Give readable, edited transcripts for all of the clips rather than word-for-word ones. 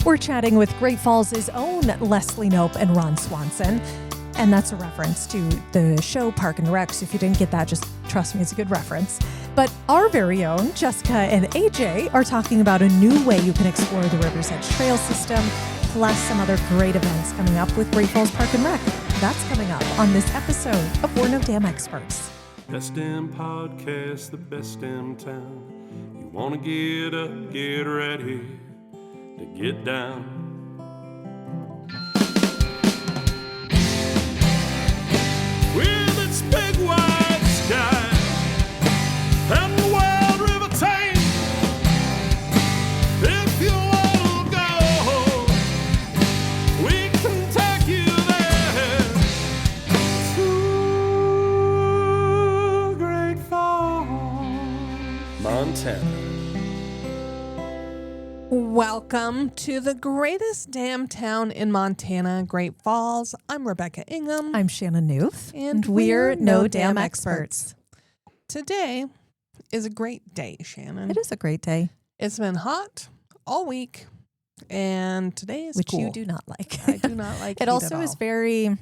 We're chatting with Great Falls' own Leslie Knope and Ron Swanson. And that's a reference to the show Park and Rec. So if you didn't get that, just trust me, it's a good reference. But our very own Jessica and AJ are talking about a new way you can explore the River's Edge Trail system, plus some other great events coming up with Great Falls Park and Rec. That's coming up on this episode of We're No Dam Experts. Best damn podcast, the best damn town. You want to get up, get ready to get down. With its big wide sky and the wild river Tame. If you want to go, we can take you there to Great Falls, Montana. Welcome to the greatest damn town in Montana, Great Falls. I'm Rebecca Ingham. I'm Shannon Newth. And we're No Dam Experts. Today is a great day, Shannon. It is a great day. It's been hot all week, and today is Which cool. you do not like. I do not like It heat also at is all. very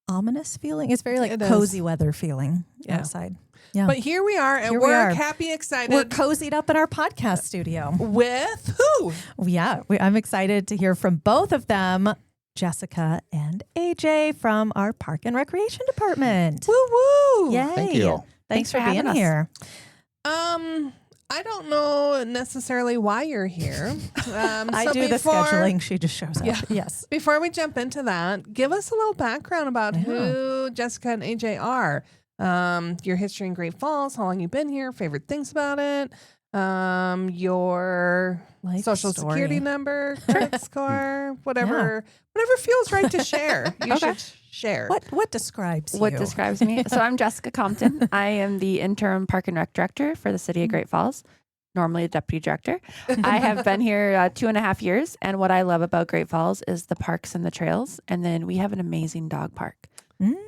ominous feeling. It's very like It is. cozy weather feeling Yeah. outside. Yeah. But here we are at Here we work, are. happy, excited. We're cozied up in our podcast studio. With who? Yeah, I'm excited to hear from both of them, Jessica and AJ from our Park and Recreation Department. Woo woo! Yay. Thank you. Thanks for having being us. here. I don't know necessarily why you're here. I so do the before- scheduling. She just shows up. Yeah. Yes. Before we jump into that, give us a little background about who Jessica and AJ are. Your history in Great Falls, how long you've been here, favorite things about it, your Life social story. security number, credit score, whatever feels right to share. You should share. What describes What you? describes me? So I'm Jessica Compton. I am the interim Park and Rec director for the city of Great Falls, normally a deputy director. I have been here 2.5 years, and what I love about Great Falls is the parks and the trails, and then we have an amazing dog park.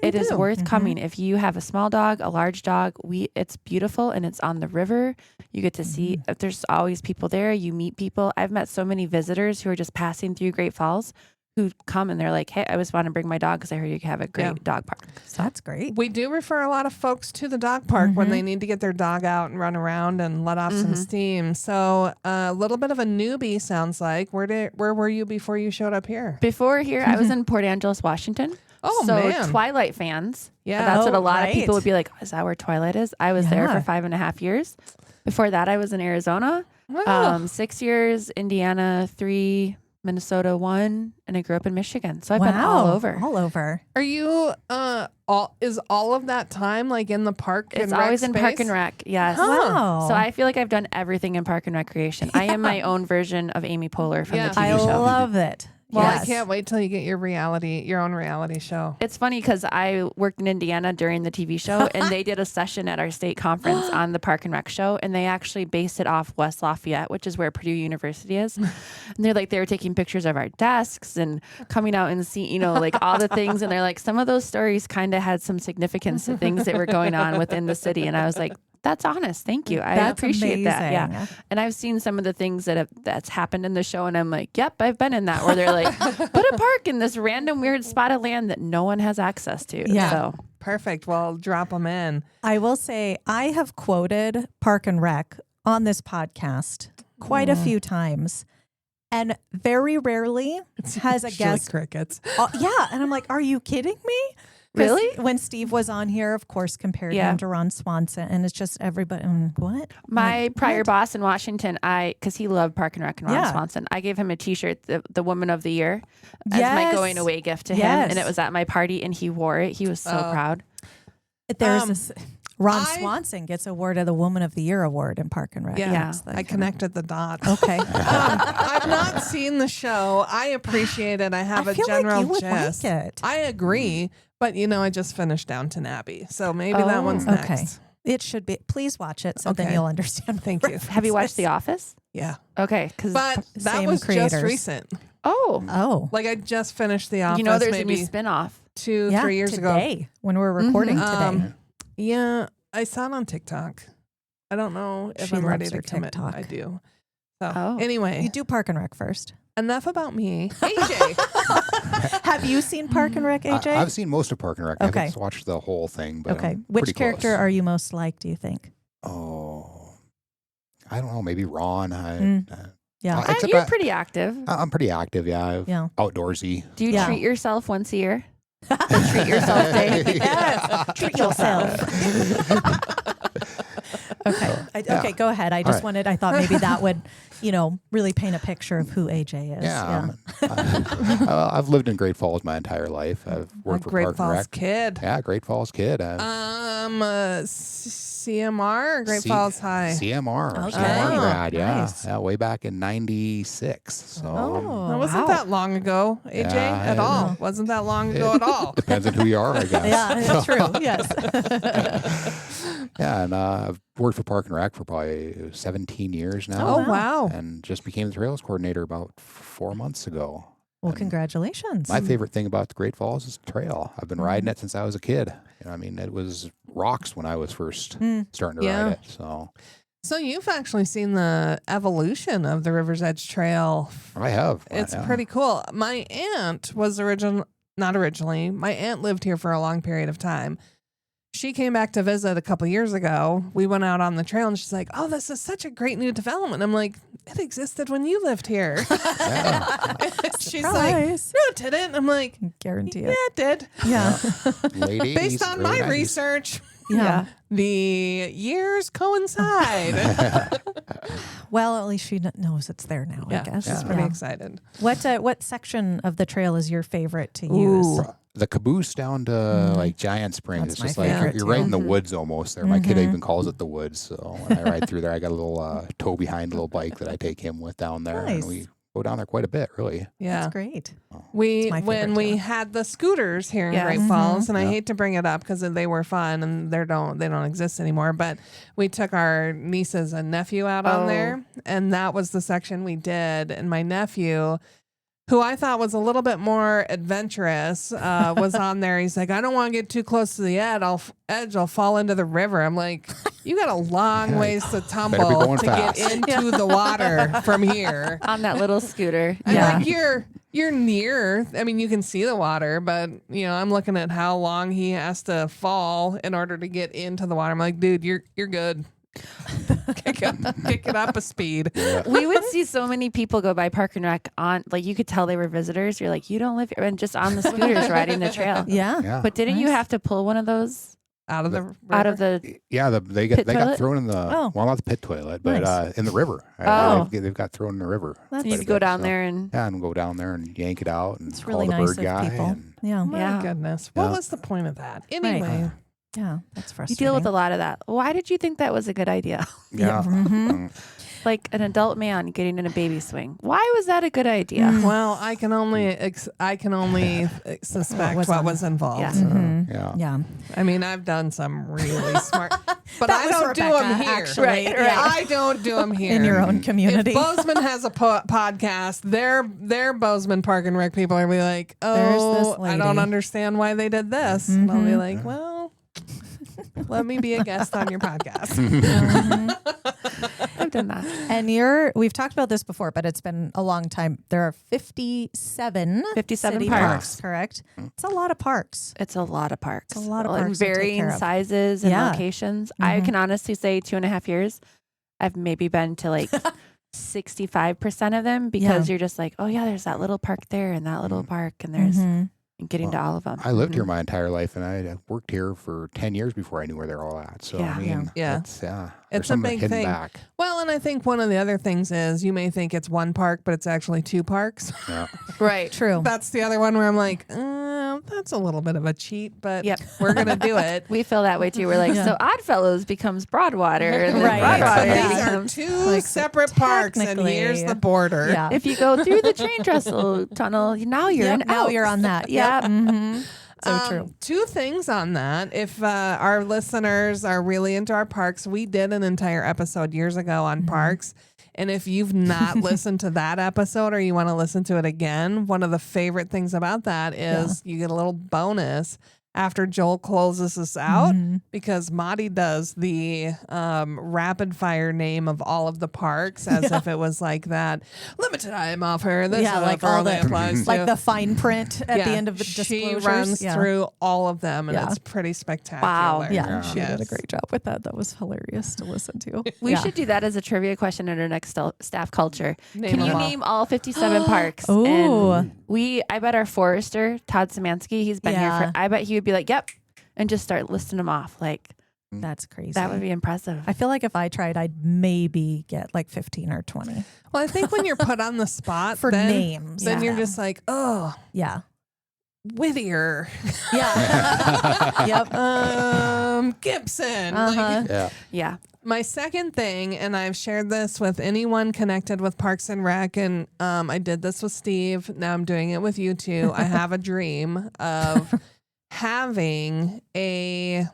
It is worth coming. If you have a small dog, a large dog, it's beautiful and it's on the river. You get to see, there's always people there. You meet people. I've met so many visitors who are just passing through Great Falls who come and they're like, hey, I just want to bring my dog because I heard you have a great dog park. So That's great. We do refer a lot of folks to the dog park when they need to get their dog out and run around and let off some steam. So a little bit of a newbie sounds like. Where were you before you showed up here? before here, I was in Port Angeles, Washington. Oh, so man. Twilight fans. Yeah. That's what a lot right. of people would be like, is that where Twilight is? I was there for 5.5 years. Before that, I was in Arizona, Wow. 6 years, Indiana, 3, Minnesota, 1, and I grew up in Michigan. So I've been all over. All over. Are you is all of that time like in the park? It's and rec always in Park space? and Rec. Yes. Wow. So I feel like I've done everything in Park and Recreation. I am my own version of Amy Poehler from Yeah. the TV I show. love it. Well, Yes. I can't wait till you get your own reality show. It's funny because I worked in Indiana during the TV show, and they did a session at our state conference on the Park and Rec show, and they actually based it off West Lafayette, which is where Purdue University is. And they were taking pictures of our desks and coming out and seeing, like all the things. And they're like, some of those stories kind of had some significance to things that were going on within the city. And I was like, that's honest. Thank you. I That's appreciate that. Yeah. amazing. And I've seen some of the things that's happened in the show, and I'm like, yep, I've been in that, where they're like, put a park in this random weird spot of land that no one has access to. Yeah. So Perfect. Well, drop them in. I will say I have quoted Park and Rec on this podcast quite a few times. And very rarely has a Usually guest. crickets. Yeah. And I'm like, are you kidding me? 'Cause Really? When Steve was on here, of course, compared him to Ron Swanson. And it's just everybody, what? my Like, prior what? boss in Washington, because he loved Park and Rec and Ron Yeah. Swanson, I gave him a T-shirt, the Woman of the Year, as my Yes. going away gift to him. Yes. And it was at my party, and he wore it. He was so proud. There's Um, this. Ron I- Swanson gets awarded the Woman of the Year award in Park and Rec. Yeah, Yeah. It's like, I connected the dots. Okay. I've not seen the show. I appreciate it. I have I a feel general like you would gist. like it. I agree, but I just finished Downton Abbey, so maybe that one's next. Okay. It should be. Please watch it so then Okay. you'll understand. Thank you. Have you watched The Office? Yeah, Okay, because but that Same was creators. just recent. Oh. Like I just finished The Office. there's a maybe new spinoff. 2-3 years ago. today, when we're recording today. Yeah, I saw it on TikTok. I don't know if She I'm ready loves to her commit. TikTok. I do. So anyway, You do Park and Rec first. enough about me. AJ. Have you seen Park and Rec, AJ? I've seen most of Park and Rec. Okay. I haven't watched the whole thing, but Okay. I'm Which pretty character close. are you most like, do you think? Oh, I don't know. Maybe Ron. Yeah. Except You're pretty active. I'm pretty active. Yeah. Yeah. Outdoorsy. Do you Yeah. treat yourself once a year? Treat yourself day. Yes. Treat yourself. Okay. Okay, go ahead. I just I thought maybe that would, really paint a picture of who AJ is. Yeah. I've lived in Great Falls my entire life. I've worked for Great Park and Falls Rec. kid. Yeah, Great Falls kid. CMR or Great Falls High? CMR. Okay. CMR grad, nice. yeah, way back in '96. So That wasn't that long ago, AJ, Yeah, at all. no. Wasn't that long ago at all. depends on who you are, I guess. Yeah, that's true. Yes. Yeah, and I've worked for Park and Rec for probably 17 years now. Oh, wow. And just became the trails coordinator about 4 months ago. Well, And congratulations. My favorite thing about the Great Falls is the trail. I've been riding it since I was a kid. It was rocks when I was first starting to ride it. So you've actually seen the evolution of the River's Edge Trail. I have. It's yeah. pretty cool. My aunt was not originally. My aunt lived here for a long period of time. She came back to visit a couple years ago. We went out on the trail and she's like, "Oh, this is such a great new development." I'm like, "It existed when you lived here." She's like, Surprise. "No, it didn't." I'm like, Guarantee "Yeah, it. it did." Yeah. Late 80s, Based on early my 90s. research, Yeah. the years coincide. Well, at least she knows it's there now, I guess. She's pretty excited. What section of the trail is your favorite to use? The caboose down to like Giant Springs. That's It's my just like favorite, you're right in the Mm-hmm. woods almost there. My kid even calls it the woods. So when I ride through there, I got a little tow behind little bike that I take him with down there. Nice. And we go down there quite a bit, really. Yeah. That's great. When my favorite we too. had the scooters here in Yeah. Great Falls, and I hate to bring it up because they were fun and they don't exist anymore. But we took our nieces and nephew out on there, and that was the section we did. And my nephew, who I thought was a little bit more adventurous, was on there. He's like, "I don't want to get too close to the edge. I'll fall into the river." I'm like, "You got a long ways to tumble going to fast." get into the water from here." On that little scooter. I'm Yeah. like, you're near. I mean, you can see the water, but I'm looking at how long he has to fall in order to get into the water. I'm like, dude, you're good. kick it up a speed. We would see so many people go by Park and Rec on, like, you could tell they were visitors. You're like, you don't live here, and just on the scooters riding the trail. Yeah. Yeah. But didn't you have to pull one of those Out of the river. out of the? Yeah, they got toilet? thrown in the Oh. well, not the pit toilet, but Nice. in the river. Oh. They've got thrown in the river. That's- You go down there and Yeah, and go down there and yank it out and It's call really the nice bird of guy. people. And, Yeah. My Yeah. goodness. What Yeah. was the point of that? Anyway. Yeah. That's you frustrating. deal with a lot of that. Why did you think that was a good idea? yeah. Like an adult man getting in a baby swing. Why was that a good idea? Well, I can only suspect was what on was involved. Yeah. Yeah. Yeah. I mean, I've done some really smart, but That I was don't do Rebecca, them here. actually. Right, Yeah, I don't do them here In your own community. If Bozeman has a podcast, their Bozeman Park and Rec people are gonna be like, There's "Oh, this I don't lady." understand why they did this," and I'll be like, "Well, let me be a guest on your podcast." I've done that. And we've talked about this before, but it's been a long time. There are 57 city parks. correct? It's a lot of parks. It's a lot of parks. It's a lot of And parks to take varying care of. sizes and Yeah. locations. I can honestly say 2.5 years, I've maybe been to like 65% of them because you're just like, oh yeah, there's that little park there and that little park, and there's getting to all of them. I lived here my entire life, and I worked here for 10 years before I knew where they're all at. So Yeah. I mean, Yeah. it's, there's It's a something big hidden thing. back. Well, and I think one of the other things is you may think it's one park, but it's actually two parks. Yeah. Right. True. That's the other one where I'm like, that's a little bit of a cheat, but Yep. we're gonna do it. We feel that way too. We're like, so Oddfellows becomes Broadwater, and then Right. Broadwater Yeah. These are becomes. two Like, separate parks, and technically, here's the border. Yeah. If you go through the train trestle tunnel, now you're Yep, in now Elks. you're on that. Yeah. Mm-hmm. So true. Two things on that. If our listeners are really into our parks, we did an entire episode years ago on parks. And if you've not listened to that episode or you want to listen to it again, one of the favorite things about that is you get a little bonus after Joel closes us out Mm-hmm. because Madi does the rapid fire name of all of the parks as if it was like that limited time offer. This like offer all only the applies to. like the fine print at the end of the disclosures. She runs Yeah. through all of them, and Yeah. it's pretty spectacular. Wow. Yeah, Yeah. she did a Yes. great job with that. That was hilarious to listen to. We Yeah. should do that as a trivia question at our next staff culture. Name Can them you all. name all 57 parks? Ooh. And I bet our forester, Todd Szymanski, he's been here Yeah. I bet he would be like, yep, and just start listing them off. Like, That's crazy. that would be impressive. I feel like if I tried, I'd maybe get like 15 or 20 Well, I think when you're put on the spot for then, names. then yeah. you're just like, oh, yeah. Whittier, Yeah. Yep. Gibson. Uh-huh. Like, Yeah. Yeah. my second thing, and I've shared this with anyone connected with Parks and Rec, and I did this with Steve. Now I'm doing it with you two. I have a dream of having a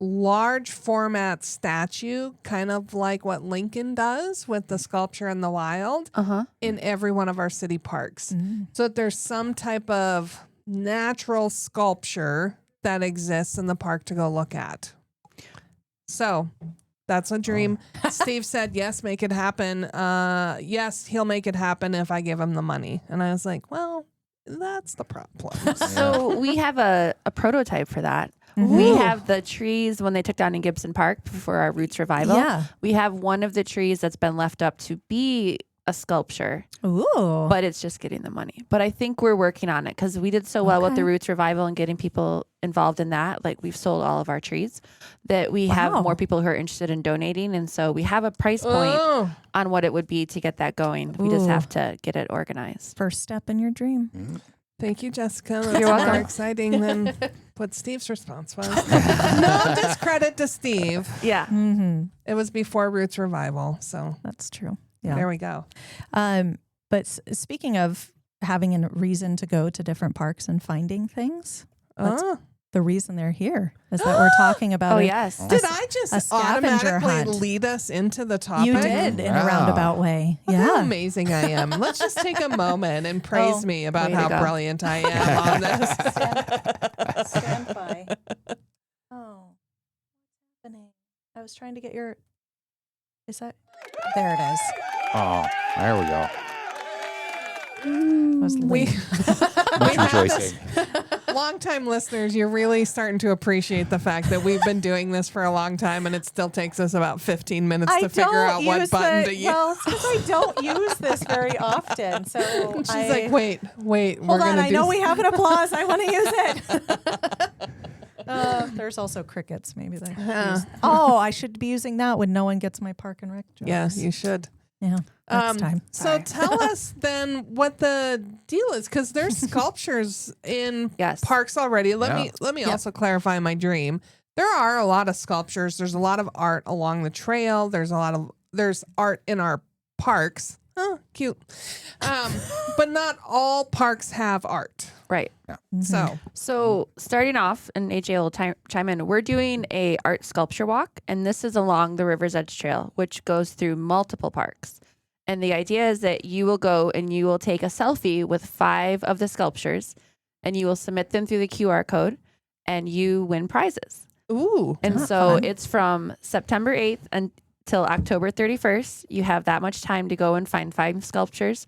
large format statue, kind of like what Lincoln does with the sculpture in the wild, Uh-huh. in every one of our city parks. Mm. So that there's some type of natural sculpture that exists in the park to go look at. So that's a dream. Steve said, yes, make it happen. Yes, he'll make it happen if I give him the money. And I was like, well, that's the problem. So we have a prototype for that. Mhm. We Ooh. have the trees when they took down in Gibson Park for our Roots Revival. Yeah. We have one of the trees that's been left up to be a sculpture, Ooh. but it's just getting the money. But I think we're working on it because we did so well with the Okay. Roots Revival and getting people involved in that. Like we've sold all of our trees that we have Wow. more people who are interested in donating. And so we have a price point Oh, on what it would be to get that going. We just Ooh. have to get it organized. First step in your dream. thank you, Jessica. That's You're welcome. more exciting than what Steve's response was. No discredit to Steve. Yeah. Mm-hmm. It was before Roots Revival. So That's true. Yeah. there we go. But speaking of having a reason to go to different parks and finding things, that's Oh. the reason they're here is that we're talking about Oh, a- yes. Did I just a scavenger automatically hunt. lead us into the topic? You did in a Wow. roundabout way. Look how Yeah. amazing I am. Let's just take a moment and praise Oh, me about way to how go. brilliant I am on this. Stand by. Oh, what's happening? I was trying to get your. Is that? There it is. Oh, there we go. I was We, late. Much have rejoicing. longtime listeners, you're really starting to appreciate the fact that we've been doing this for a long time and it still takes us about 15 minutes to figure out what button to use. Well, it's because I don't use this very often. So She's like, wait, we're hold going on. to I do know we have an applause. I want to use it. There's also crickets. Maybe there. Oh, I should be using that when no one gets my park and rec jokes. Yeah, you should. Yeah. Next time. So Sorry. tell us then what the deal is, because there's sculptures in Yes. parks already. Let Yeah. me also clarify my dream. There are a lot of sculptures. There's a lot of art along the trail. There's art in our parks. Oh, cute. But not all parks have art. Right. So starting off, and AJ will chime in, we're doing a art sculpture walk, and this is along the River's Edge Trail, which goes through multiple parks. And the idea is that you will go and you will take a selfie with 5 of the sculptures, and you will submit them through the QR code, and you win prizes. Ooh. And Not so fun. it's from September 8th until October 31st. You have that much time to go and find 5 sculptures,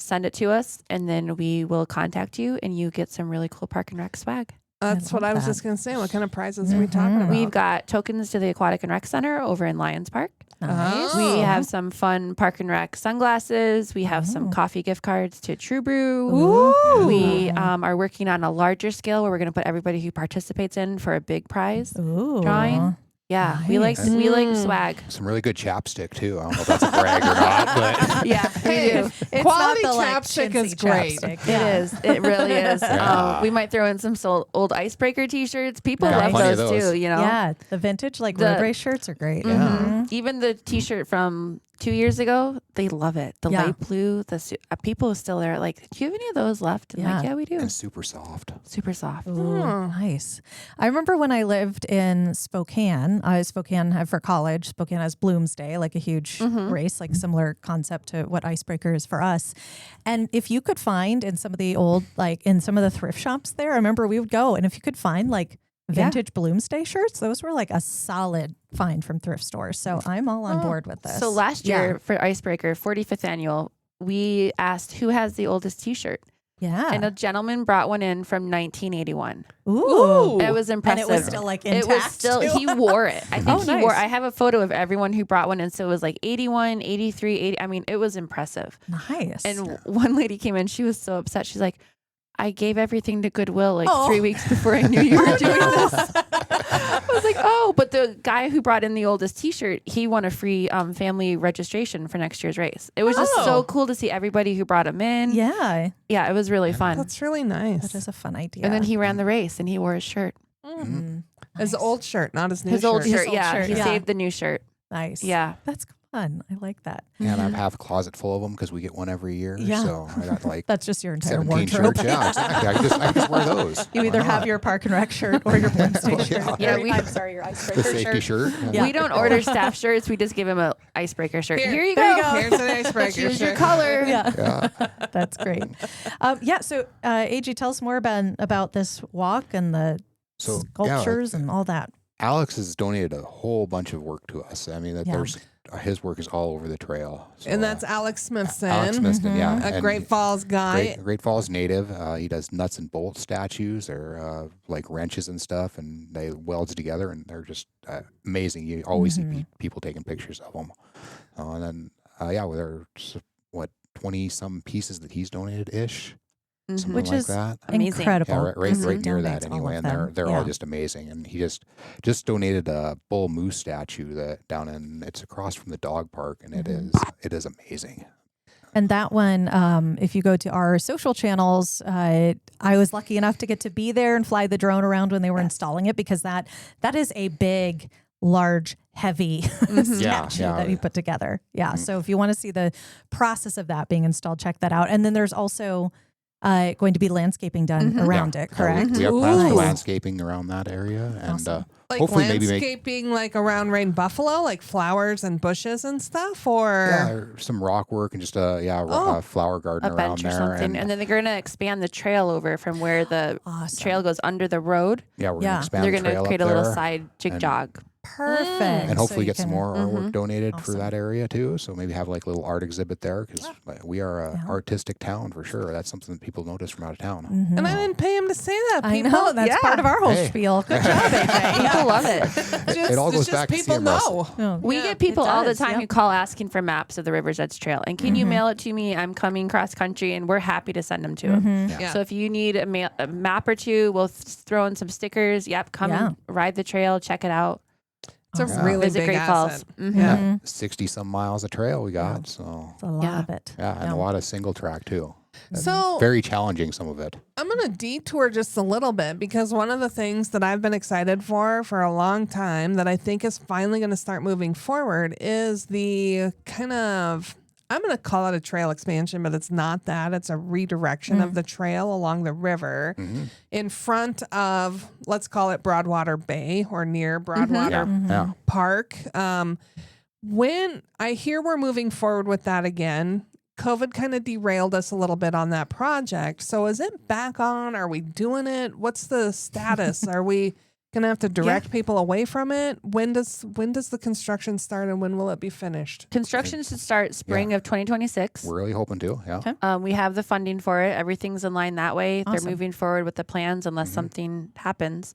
send it to us, and then we will contact you and you get some really cool Park and Rec swag. That's what love I was that. just going to say. What kind of prizes are we talking about? We've got tokens to the Aquatic and Rec Center over in Lions Park. Nice. Oh. We have some fun Park and Rec sunglasses. We have some coffee gift cards to True Brew. Ooh. We are working on a larger scale where we're going to put everybody who participates in for a big prize Ooh. drawing. Yeah, Nice. we like swag. Some really good chapstick too. I don't know if that's a brag or not, but Yeah, Hey, we do. It's Quality not the, chapstick chintzy is great. chapstick. It is. It really is. Yeah. We might throw in some old icebreaker T-shirts. People Got love plenty of those those. too. You know. Yeah, the vintage like The- road race shirts are great. Mhm. Mhm. Even the T-shirt from 2 years ago, they love it. The Yeah. light blue. People are still there. Like, do you have any of those left? And like, Yeah. yeah, we do. and super soft. Super soft. Ooh, nice. I remember when I lived in Spokane. Spokane for college. Spokane has Bloomsday, like a huge race, like similar concept to what Icebreaker is for us. And if you could find in some of the old, like in some of the thrift shops there, I remember we would go, and if you could find like vintage Bloomsday shirts. Those were like a solid find from thrift stores. So I'm all on board with this. So last year for Icebreaker 45th annual, we asked who has the oldest T-shirt. Yeah. And a gentleman brought one in from 1981. Ooh. It was impressive. And it was still like intact. It was still, he wore it. I think he nice. wore, I have a photo of everyone who brought one in. So it was like 81, 83, 80. I mean, it was impressive. Nice. And one lady came in, she was so upset. She's like, I gave everything to Goodwill like 3 weeks before I knew you were doing this. I was like, oh, but the guy who brought in the oldest T-shirt, he won a free family registration for next year's race. It was just so cool to see everybody who brought him in. yeah. Yeah, it was really fun. That's really nice. That is a fun idea. And then he ran the race and he wore his shirt. His old shirt, not his new His old shirt. shirt, old yeah. shirt, He yeah. saved the new shirt. Nice. Yeah. That's fun. I like that. And I have a closet full of them because we get one every year. Yeah. So I got like That's just your entire 17 wardrobe. shirts. Yeah, exactly. I can just wear those. You either have your Park and Rec shirt or your Bloomsday shirt. Yeah, I'm sorry, your the Icebreaker safety shirt. Yeah. We don't order staff shirts. We just give him a icebreaker shirt. Here you There go. Here's an icebreaker Choose your shirt. color. Yeah. Yeah. That's great. So AG, tell us more about this walk and the So, sculptures and all that. Alex has donated a whole bunch of work to us. I mean, Yeah. there's his work is all over the trail. So, And that's Alex Smithson, Alex Smithson, yeah. a And Great Falls guy. Great Falls native. He does nuts and bolt statues or like wrenches and stuff, and they welds together, and they're just amazing. You always see people taking pictures of them. And then, there's 20 some pieces that he's donated ish, something Which like is that. Amazing. Incredible. Yeah, right He near that donates all anyway, of and them. they're Yeah. all just amazing. And he just donated a bull moose statue that down in it's across from the dog park, and it is amazing. And that one, if you go to our social channels, I was lucky enough to get to be there and fly the drone around when they were installing it, because that is a big, large, heavy statue that he put together. Yeah. So if you want to see the process of that being installed, check that out. And then there's also going to be landscaping done around it, correct? We have plans for Ooh. landscaping around that area, and Awesome. Like hopefully maybe make landscaping like around Rain Buffalo, like flowers and bushes and stuff, or some rock work and just a flower garden A around bench or there, something. And then they're going to expand the trail over from where the Awesome. trail goes under the road. we're Yeah. gonna expand They're the going to trail create up a little there. side jig jog. Perfect. And So hopefully you get some can- more artwork donated for Awesome. that area too. So maybe have like a little art exhibit there, because we are a artistic town for sure. That's something that people notice from out of town. and I didn't pay him to say that. I People. know. That's part of our whole Hey. spiel. Good job, AJ. People love it. Just, It all goes just back to people seeing Russell. know. Oh. We Yeah, get people it all the does, time yep. who call asking for maps of the River's Edge Trail. And can you mail it to me? I'm coming cross country, and we're happy to send them to them. Yeah. So if you need a map or two, we'll throw in some stickers. Yep, come and ride the trail, check it out. It's a really Visit big Great Falls. asset. Mhm. Yeah. 60 some miles of trail we got. So It's a lot of it. and a lot of single track too. So Very challenging, some of it. I'm going to detour just a little bit, because one of the things that I've been excited for a long time that I think is finally going to start moving forward is the kind of, I'm going to call it a trail expansion, but it's not that. It's a redirection of the trail along the river in front of, let's call it Broadwater Bay, or near Broadwater Yeah. Park. When I hear we're moving forward with that again, COVID kind of derailed us a little bit on that project. So is it back on? Are we doing it? What's the status? Are we going to have to direct people away from it? When does the construction start, and when will it be finished? Construction should start spring of 2026. We're really hoping to. Yeah. We have the funding for it. Everything's in line that way. Awesome. They're moving forward with the plans unless something happens.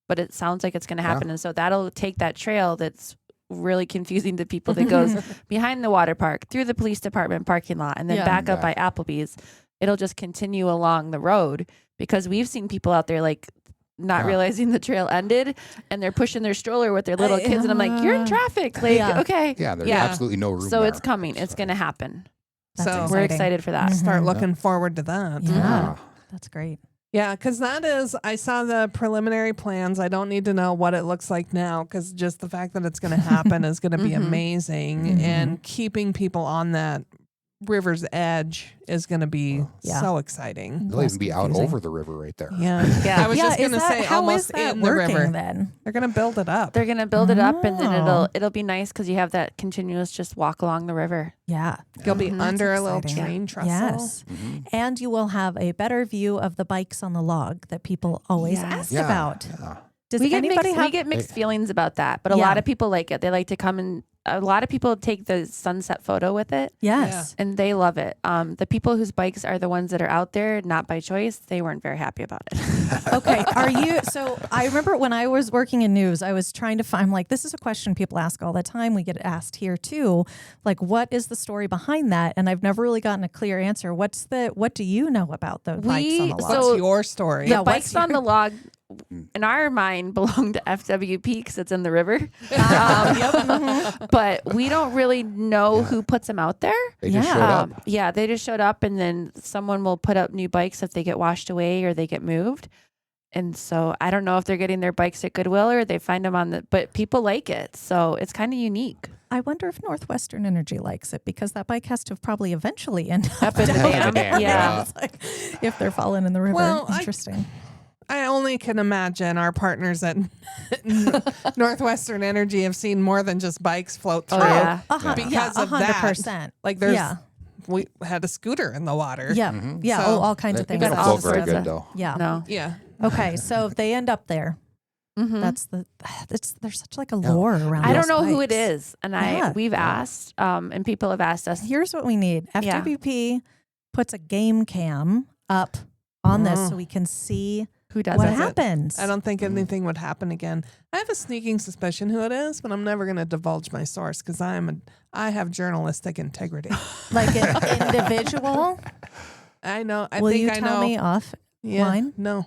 But it sounds like it's going to happen. And so that'll take that trail that's really confusing to people that goes behind the water park, through the police department parking lot, and then back up by Applebee's. It'll just continue along the road, because we've seen people out there like not realizing the trail ended, and they're pushing their stroller with their little kids, and I'm like, you're in traffic. Like, okay. Yeah, there's absolutely no room So there. it's coming. It's going to happen. That's So We're exciting. excited for that. Start looking forward to that. Yeah. That's great. Yeah, because I saw the preliminary plans. I don't need to know what it looks like now, because just the fact that it's going to happen is going to be amazing. And keeping people on that river's edge is going to be so exciting. They'll even be out confusing. over the river right there. Yeah. I was just going to say how almost is that in the working river. then? They're going to build it up. They're going to build it up, and then Oh. it'll be nice because you have that continuous just walk along the river. Yeah. You'll be under a little exciting. train trestle. Yes. And you will have a better view of the bikes on the log that people always ask Yes. about. Yeah. Does we get anybody mixed, have? we get mixed feelings about that, but a Yeah. lot of people like it. They like to come and a lot of people take the sunset photo with it. Yes. And they love it. The people whose bikes are the ones that are out there, not by choice, they weren't very happy about it. Okay. Are you? So I remember when I was working in news, I was trying to find like, this is a question people ask all the time. We get asked here too. Like, what is the story behind that? And I've never really gotten a clear answer. What do you know about the bikes on the log? What's your story? Yeah, The bikes on the log, in our mind, belong to FWP because it's in the river. But we don't really know who puts them out there. They just showed up. Yeah, they just showed up, and then someone will put up new bikes if they get washed away or they get moved. And so I don't know if they're getting their bikes at Goodwill or they find them on but people like it. So it's kind of unique. I wonder if Northwestern Energy likes it because that bike has to have probably eventually end Up in the Yeah. dam. Yeah. It's like, if they're falling in the river. Well, Interesting. I only can imagine our partners at Northwestern Energy have seen more than just bikes float through. Oh, yeah. Because of that. 100%. Like there's, Yeah. we had a scooter in the water. Yeah. Yeah. So- all kinds of They things. don't That's float awesome. very That's good a- though. Yeah. No. Yeah. Okay. So if they end up there, Mhm. there's such like a lore around. I don't those know who it bikes. is. And Yeah. we've asked, and people have asked us. Here's what we need. Yeah. FWP puts a game cam up on this so we can see Who does what it? happens. I don't think anything would happen again. I have a sneaking suspicion who it is, but I'm never going to divulge my source because I have journalistic integrity. like an individual. I know. I Will think you I tell know. me off Yeah. line? No.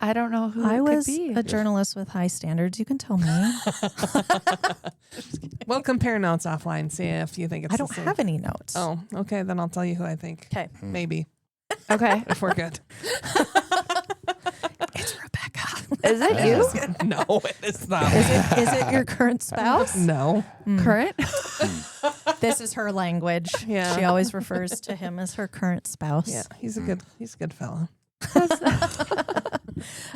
I don't know who I it was could be. a journalist with high standards. You can tell me. We'll compare notes offline. See if you think it's I the don't same. have any notes. Oh, okay. Then I'll tell you who I think. Okay. Maybe Okay. if we're good. It's Rebecca. Is it you? No, it is not. Is it your current spouse? No. Current? This is her language. Yeah. She always refers to him as her current spouse. Yeah, he's a good fellow.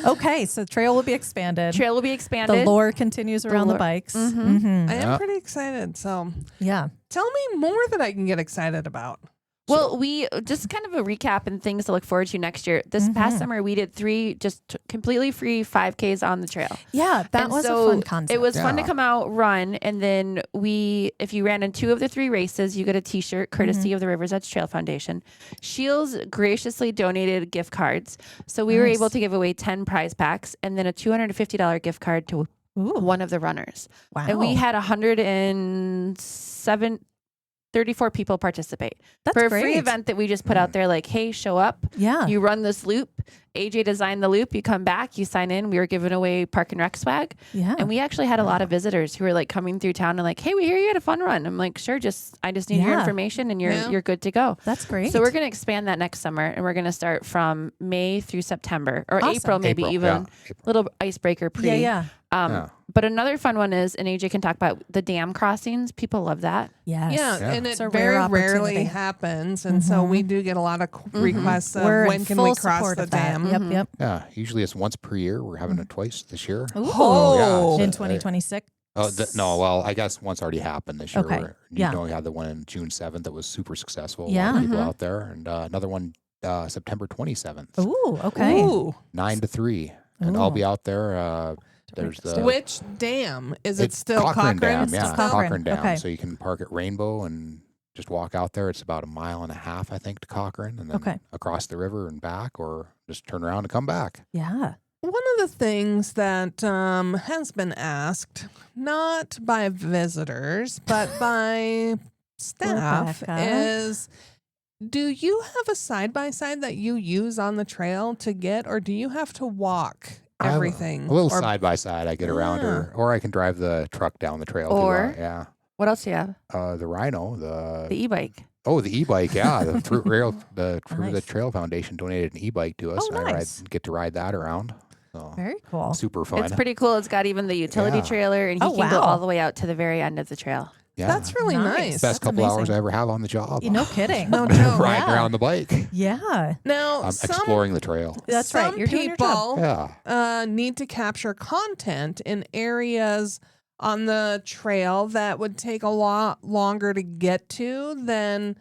Okay, so the trail will be expanded. Trail will be expanded. The lore continues around the lore. bikes. Mhm. Mhm. I am Yeah. pretty excited. So Yeah. tell me more that I can get excited about. Well, we just kind of a recap and things to look forward to next year. This past summer, we did 3 just completely free 5Ks on the trail. Yeah, that And was so a fun concept. It was fun to Yeah. come out, run, and then if you ran in 2 of the 3 races, you get a T-shirt courtesy of the Rivers Edge Trail Foundation. Shields graciously donated gift cards, so we were Nice. able to give away 10 prize packs and then a $250 gift card to Ooh, one of the runners. wow. And we had 34 people participate That's for a great. free event that we just put out there. Like, hey, show up. Yeah. You run this loop. AJ designed the loop. You come back. You sign in. We were giving away Park and Rec swag, yeah. and we actually had a lot of visitors who were like coming through town and like, hey, we hear you had a fun run. I'm like, sure. I just need your Yeah. information, and Yeah. you're good to go. That's great. So we're going to expand that next summer, and we're going to start from May through September or Awesome. April, maybe April, even yeah. April. little icebreaker pre. Yeah, yeah. Yeah. But another fun one is, and AJ can talk about the dam crossings. People love that. Yes. Yeah, Yeah. and it It's a very rare rarely opportunity. happens, and so we do get a lot of requests of We're when in can full we cross support the of that. dam. Yep, yep. Yeah, usually it's once per year. We're having it twice this year. Oh, yeah. In 2026. Oh, no. Well, I guess once already happened this year. Okay. You Yeah. know, we had the one on June 7th that was super successful. Yeah. A lot of people out there, and another one September 27th, Ooh, okay. Ooh. 9 to 3, and Ooh. I'll be out there. There's the Which dam? Is it it's still Cochrane? Dam, It's yeah, still Cochrane. Cochrane Dam. Okay. So you can park at Rainbow and just walk out there. It's about 1.5 miles, I think, to Cochrane, and then Okay. across the river and back, or just turn around and come back. Yeah. One of the things that has been asked, not by visitors, but by staff, Rebecca. is do you have a side-by-side that you use on the trail to get, or do you have to walk I have everything? A little Or- side by side, I get around, or I can drive the truck down the trail. Or- too. Yeah, What else do you have? the Rhino, The e-bike. the e-bike, yeah, the Nice. Trail Foundation donated an e-bike to us. Oh, and nice. I get to ride that around. So Very cool. super fun. It's pretty cool. It's got even the utility Yeah. trailer, and he Oh, can go wow. all the way out to the very end of the trail. Yeah, That's really Nice. nice. best That's couple hours amazing. I ever have on the job. No kidding. No joke. Riding Yeah. around the bike. Yeah. Now, I'm some exploring the trail. That's right. some You're doing your job. people Yeah. need to capture content in areas on the trail that would take a lot longer to get to than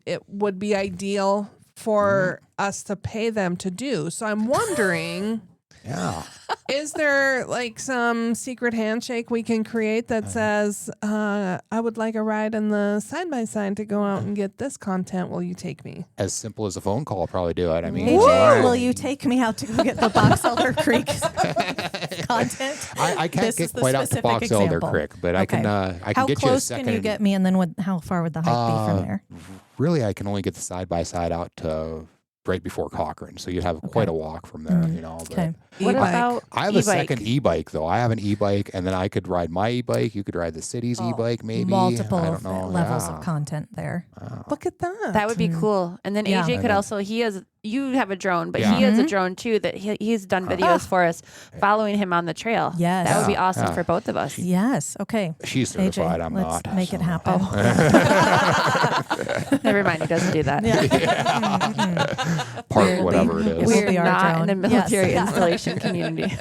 it would be ideal for us to pay them to do. So I'm wondering, Yeah. is there like some secret handshake we can create that says, I would like a ride in the side-by-side to go out and get this content. Will you take me? As simple as a phone call will probably do it. I mean, AJ, will you take me out to go get the Box Elder Creek content? I can't This get is the quite out to specific Box Elder example. Creek, but I can How get you a close second. can you get me, and then how far would the hike be from there? Really, I can only get the side by side out to right before Cochrane, so you'd have quite a walk from there. You know. But Okay. What E-bike. about I have e-bike? a second e-bike though. I have an e-bike, and then I could ride my e-bike. You could ride the city's e-bike, maybe. Multiple I don't know. levels yeah. of content there. Look at that. That would be cool. And then Yeah. AJ And could then- also, you have a drone, but Yeah. he has a drone too that he's done videos for us following him on the trail. Yes. That would be Yeah, awesome yeah. for both of us. Yes. Okay. She's certified. AJ, I'm let's not. make it so- happen. Never mind, he doesn't do that. Part whatever it is. will We're be our not drone. in a military Yes. installation community.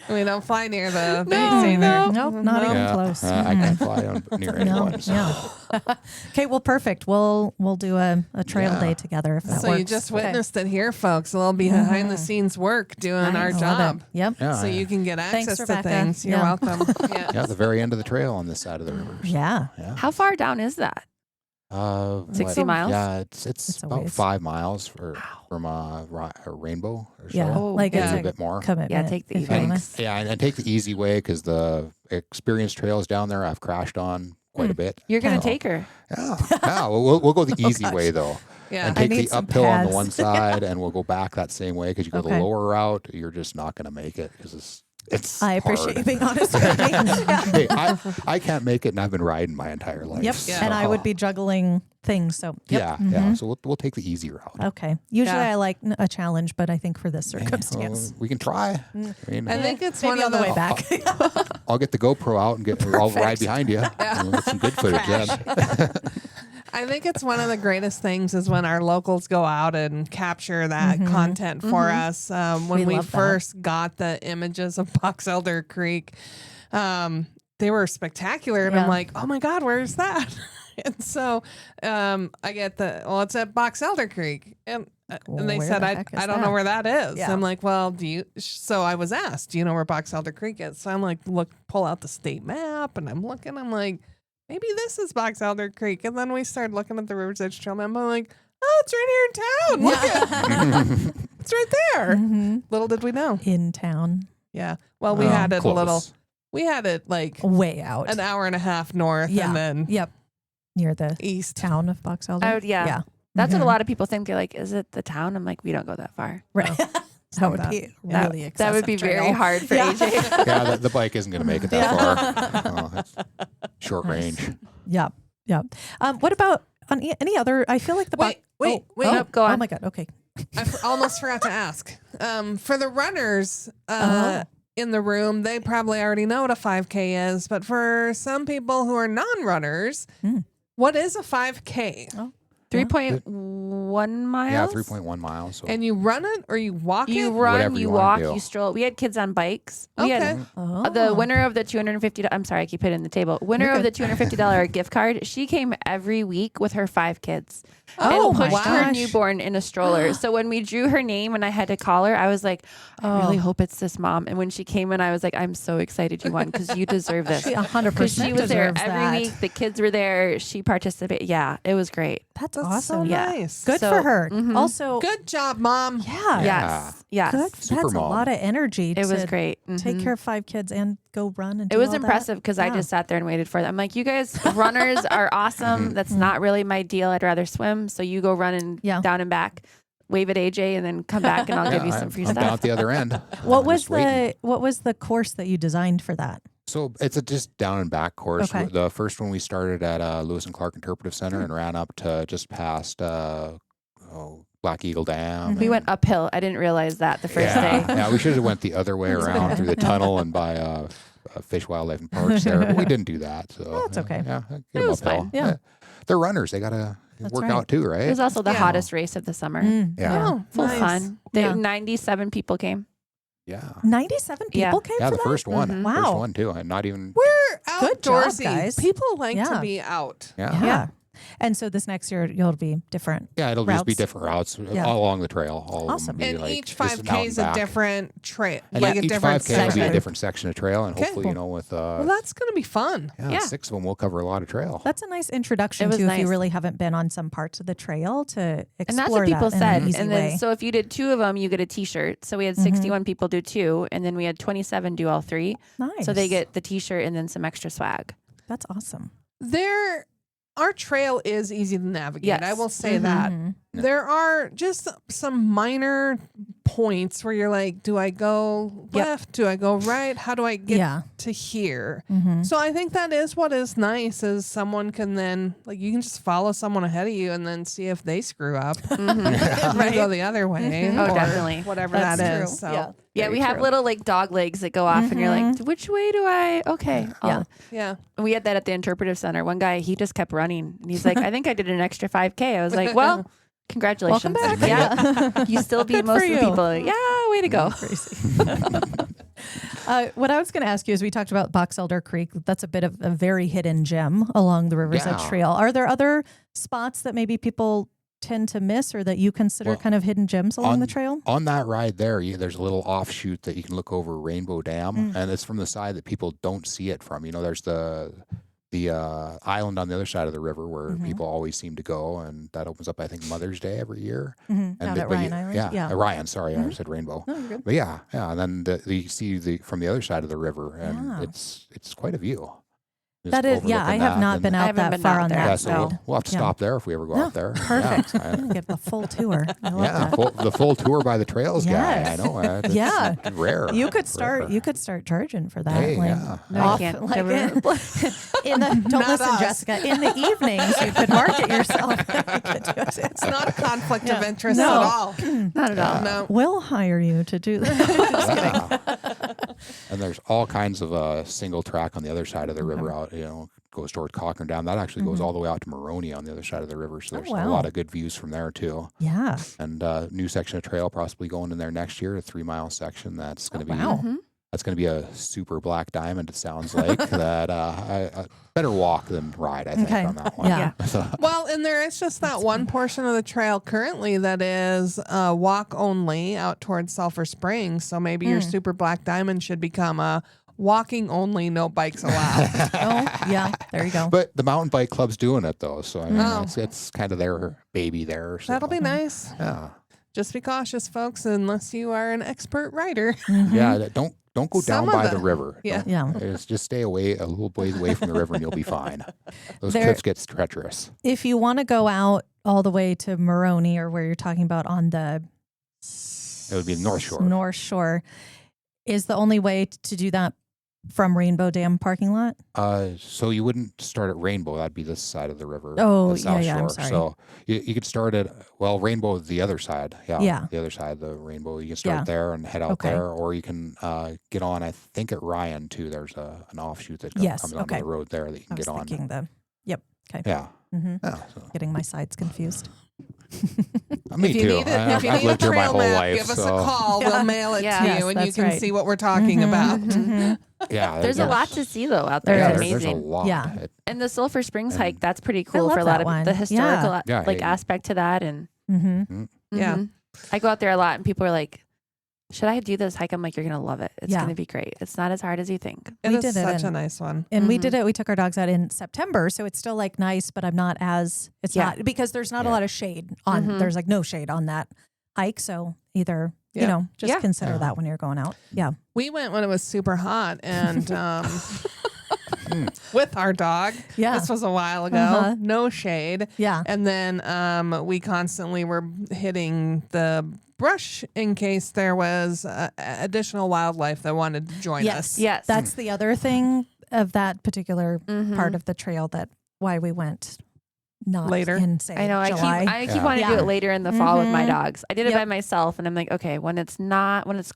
We don't fly near the base No, either. no. Nope, not even Yeah, close. I can't fly on near No, anyone. So. yeah. Okay, well, perfect. We'll do a trail Yeah. day together if that So works. you just Okay. witnessed it here, folks. A little behind the scenes work doing our I love job. it. Yep. Yeah, So you can get Thanks, access to Rebecca. things. You're Yeah. welcome. Yeah. Yeah, the very end of the trail on this side of the river. Yeah. How far down is that? 60 miles? Yeah, it's It's a about ways. 5 miles from Rainbow or so. Yeah. Oh, like yeah. it's Maybe a a bit more. commitment. Yeah, take the if you e-bike. wanna- Yeah, and take the easy way because the experienced trails down there I've crashed on quite a bit. You're going Oh. to take her. Yeah, yeah. We'll go the easy way though, Yeah. and I take need the some uphill on the pads. one side, and we'll go back that same way because you go Okay. the lower route. You're just not going to make it because it's. I appreciate you hard. being honest with me. Yeah. Hey, I can't make it, and I've been riding my entire life. Yep. so- And I would be juggling things. So, yep. Yeah, yeah. So we'll take the easy route. Okay. Usually Yeah. I like a challenge, but I think for this circumstance, We can try. I mean, I think it's maybe one on of the way the back. I'll get the GoPro out and I'll ride behind you. And we'll get some good footage then. I think it's one of the greatest things is when our locals go out and capture that content for us. When We we love that. first got the images of Box Elder Creek, they were spectacular. And I'm Yeah. like, oh my God, where's that? And so I get it's at Box Elder Creek. And they Where said, the I heck is don't know that? where that is. Yeah. I'm like, well, so I was asked, do you know where Box Elder Creek is? So I'm like, pull out the state map and I'm looking, I'm like, maybe this is Box Elder Creek. And then we started looking at the River's Edge Trail map. I'm like, oh, it's right here in town. Look at it's right there. Mhm. Little did we know. In town, Yeah. Well, we had it Close. we had it like way out. an hour and a half north Yeah. and then Yep. Near the east. town of Box Elder. Yeah. Yeah. That's Mhm. what a lot of people think. They're like, is it the town? I'm like, we don't go that far. Right. that would be That- really excessive. That would be very trail. hard for Yeah. AJ. Yeah, the bike isn't going to make it that far. It's short range. Yep. Yep. What about on any other? I feel like the Wait. Oh, Nope, go Oh on. my God. Okay. I almost forgot to ask. For the runners in the room, they probably already know what a 5K is. But for some people who are non-runners, what is a 5K? 3.1 miles? Yeah, 3.1 miles. So. And you run it or you walk You it? run, Whatever you you wanna walk, do. you stroll. We had kids on bikes. We Okay. had Oh. the winner of the $250. I'm sorry, I keep hitting the table. Winner You're of the good. $250 gift card. She came every week with her 5 kids. Oh and my pushed her gosh. newborn in a stroller. So when we drew her name and I had to call her, I was like, I really hope it's this mom. And when she came in, I was like, I'm so excited you won because you deserve this. She 100% Because she was there deserves every that. week. The kids were there. She participated. Yeah, it was great. That's That's awesome. so Yeah. nice. Good So- for her. Mhm. Also, Good job, Mom. yeah. Yes. Yes. Good. Super That's a mom. lot of energy. It was to great. Take Mhm. care of 5 kids and go run and It do was all that. impressive because I Yeah. just sat there and waited for them. I'm like, you guys, runners are awesome. That's not really my deal. I'd rather swim. So you go run and Yeah. down and back, wave at AJ, and then come back and I'll give you some free I'm down stuff. at the other end. What I'm was just waiting. the course that you designed for that? So it's a just down and back course. Okay. The first one we started at Lewis and Clark Interpretive Center and ran up to just past Black Eagle Dam. We went uphill. I didn't realize that the first yeah, day. yeah, we should have went the other way around through the tunnel and by Fish, Wildlife, and Parks there, but we didn't do that. So That's okay. Yeah, get It them was uphill. fine. Yeah. They're runners. They gotta That's work right. out too, It right? was also the Yeah. hottest race of the summer. Yeah. Oh, Full nice. fun. Yeah. 97 people came. Yeah. 97 Yeah. people came Yeah, for the that? first one. Mhm. First Wow. one too. And not even. We're Good job, outdoorsy. guys. People like Yeah. to be out. Yeah. Yeah. And so this next year you'll be different. Yeah, it'll just be routes. different routes Yeah. all along the trail. All of them Awesome. will be And like each just an 5K out is and a back. different trail, And like yeah, a each different 5K will be a section. different section of trail, and Okay, hopefully, cool. you know, with Well, that's going to be fun. Yeah. 6 of them, we'll cover a lot of trail. That's a nice introduction It was too, if you nice. really haven't been on some parts of the trail to explore And that's what people that in said. an easy And then, way. so if you did 2 of them, you get a T-shirt. So we had 61 people do 2, and then we had 27 do all 3. Nice. So they get the T-shirt and then some extra swag. That's awesome. Our trail is easy to navigate. Yes. I will say that. Mhm. There are just some minor points where you're like, do I go Yep. left? Do I go right? How do I get Yeah. to here? Mhm. So I think that is what is nice is someone can then, like, you can just follow someone ahead of you and then see if they screw up. And you go the other way. Oh, or definitely. Whatever That's that true. is. So Yeah. Yeah, Very we have true. little like dog legs that go off, and you're like, which way do I? Okay. Yeah. yeah. And we had that at the interpretive center. One guy, he just kept running, and he's like, I think I did an extra 5K. I was like, well, congratulations. Welcome back. Yeah. You still beat Good most for of the you. people. Yeah, way to go. What I was going to ask you is we talked about Box Elder Creek. That's a bit of a very hidden gem along the River's Edge Yeah. Trail. Are there other spots that maybe people tend to miss or that you consider Well, kind of hidden gems along the trail? On that ride there, there's a little offshoot that you can look over Rainbow Dam, Mm. and it's from the side that people don't see it from. You know, there's the island on the other side of the river where Mm-hmm. people always seem to go, and that opens up, I think, Mother's Day every year. Mhm. Out at but Ryan Island? Yeah, Ryan. Sorry, I said Rainbow. No, you're good. But yeah, and then you see from the other side of the river, and Yeah. it's quite a view. Just That is, yeah, I overlooking have that, not and- been I out haven't that been far out on there. that Yeah, so side. we'll have to Yeah. stop there if we ever go No, out there. perfect. Yeah, Get the full tour. I love yeah, that. the full tour by the trails Yes. guy. I know. It's Yeah. rare. You could start. Rare. You could start charging for that. Hey, like, yeah. No, I off, can't. like, Never. in the, don't Not listen, us. Jessica. In the evenings, you could market yourself. You could do it. It's not a conflict of Yeah. interest No. at all. Not at all. No. We'll hire you to do that. Yeah. And there's all kinds of single track on the other side of the river Mm-hmm. out, goes toward Cochrane Dam. That actually goes all the way out to Maroney on the other side of the river. So there's a wow. lot of good views from there too. Yeah. And new section of trail possibly going in there next year, a 3-mile section. That's going to be wow. that's going to be a super black diamond. It sounds like that. I better walk than ride. I think Okay. on that one. Yeah. So, Well, and there is just that one portion of the trail currently that is walk only out towards Sulphur Springs. So maybe your super black diamond should become a walking only, no bikes allowed. Oh, yeah. There you go. but the mountain bike club's doing it though, so I mean, Oh. it's kind of their baby there. So. That'll be nice. Yeah. Just be cautious, folks, unless you are an expert rider. Yeah, don't go Some down of by the- the river. yeah. Don't- Yeah. Just stay away a little ways away from the river, and you'll be fine. Those There- cliffs get treacherous. If you want to go out all the way to Maroney or where you're talking about on the It would be the North Shore. North Shore, is the only way to do that from Rainbow Dam parking lot? So you wouldn't start at Rainbow. That'd be this side of the river. Oh, the South yeah, I'm Shore. sorry. So you could start at Rainbow, the other side. Yeah, Yeah. the other side, the Rainbow. You can start Yeah. there and head out Okay. there, or you can get on. I think at Ryan too. There's an offshoot that Yes, comes onto okay. the road there that you I can was get on. thinking yep. Okay. Yeah. hmm Yeah. So. Getting my sides confused. Me if you too. need it, if you I've need a lived here my trail whole map, life. give us so a call. Yeah. We'll mail it Yeah. to Yes, you, and you that's can right. see what we're talking about. yeah, There's a lot to see though out there. There It's is. There's a amazing. lot. Yeah. And the Sulphur Springs And- hike, that's pretty cool love for a lot that of one. the historical Yeah, like yeah. aspect to that. And Mm-hmm. Yeah. mhm. I go out there a lot, and people are like, "Should I do this hike?" I'm like, "You're gonna love it. It's Yeah. gonna be great. It's not as hard as you think." It We is did it such in- a nice one. And we Mhm. did it. We took our dogs out in September, so it's still like nice, but I'm not as it's Yeah. not because there's not a Yeah. lot of shade on. Mhm. There's like no shade on that hike, so either Yeah. you know just Yeah. consider Yeah. that when you're going out. Yeah. We went when it was super hot, and with our dog. Yeah. This was a while ago. Uh-huh. No shade. Yeah. And then we constantly were hitting the brush in case there was additional wildlife that wanted to join us. Yes. That's the other thing of that particular Mhm. part of the trail that why we went not Later. in say I know. July. I keep Yeah. wanting to do Yeah. it later in the fall with my Mhm. dogs. I did it Yep. by myself, and I'm like, okay, when it's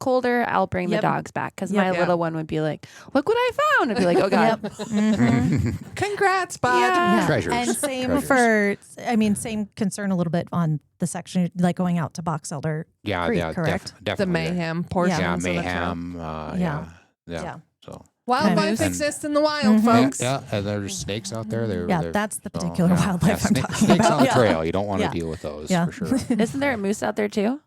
colder, I'll bring Yep. the dogs back because Yep. my Yeah. little one would be like, "Look what I found!" I'd be like, "Oh God." Yep. Mhm. Congrats, bud. Yeah. Yeah. Treasures. And same Treasures. same concern a little bit on the section like going out to Box Elder. Yeah, Creek, yeah, correct? The definitely. mayhem portions Yeah, of the trail. mayhem. Yeah. Yeah. Yeah. So Wildlife And- exists in the wild, folks. Yeah, and there's snakes out there. Yeah, that's the particular wildlife I'm talking snakes about. on the Yeah. trail. You don't want to Yeah. deal with those Yeah. for sure. Isn't there a moose out there too?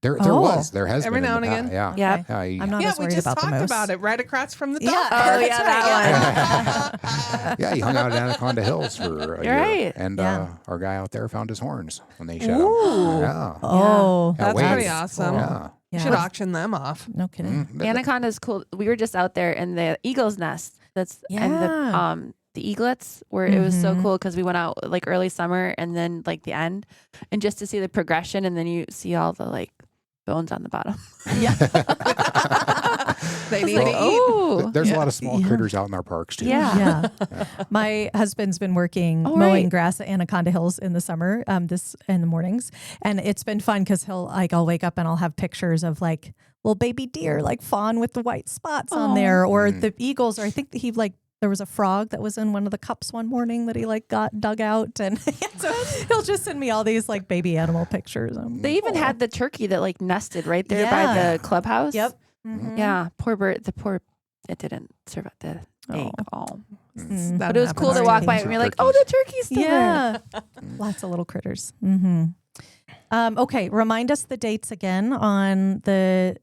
There Oh. was. There has Every been now in the and past. again. Yeah. Yeah. Yeah. I'm not Yeah, as we worried just about the talked moose. about it right across from the dog Yeah. park. Oh, yeah, that one. Yeah, he hung out at Anaconda Hills for a You're year. right. And Yeah. Our guy out there found his horns when they shot Ooh. him. Yeah. Oh, Yeah, That's waves. pretty awesome. Yeah. You Yeah. should auction them off. No kidding. Mm, Anaconda's cool. We were just out there in the eagle's nest. And Yeah. the eaglets where it was so Mhm. cool because we went out like early summer and then like the end, and just to see the progression, and then you see all the like bones on the bottom. Yeah. They need Like, to eat. oh, There's Yeah. a lot of small Yeah. critters out in our parks too. Yeah. Yeah. My husband's been working Oh, mowing right. grass at Anaconda Hills in the summer, this in the mornings. And it's been fun because I'll wake up and I'll have pictures of like little baby deer, like fawn with the white spots on Oh. there, or Mm. the eagles, or I think that there was a frog that was in one of the cups one morning that he like got dug out. And so he'll just send me all these like baby animal pictures. They even had the turkey that like nested right there by Yeah. the clubhouse. Yep. Yeah. Poor bird. It didn't survive the egg. Oh. Mm. That But it was cool to happens. walk by it and you're like, oh, the turkey's still there. Yeah. Lots of little critters. Okay. Remind us the dates again on the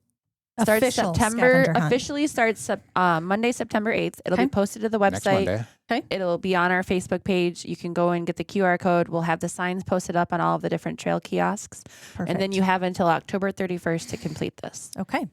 Starts official September. scavenger hunt. Officially starts Monday, September 8th. It'll Okay. be posted to the Next website. Monday. It'll be on our Facebook page. You can go and get the QR code. We'll have the signs posted up on all of the different trail kiosks. Perfect. And then you have until October 31st to complete this. Okay.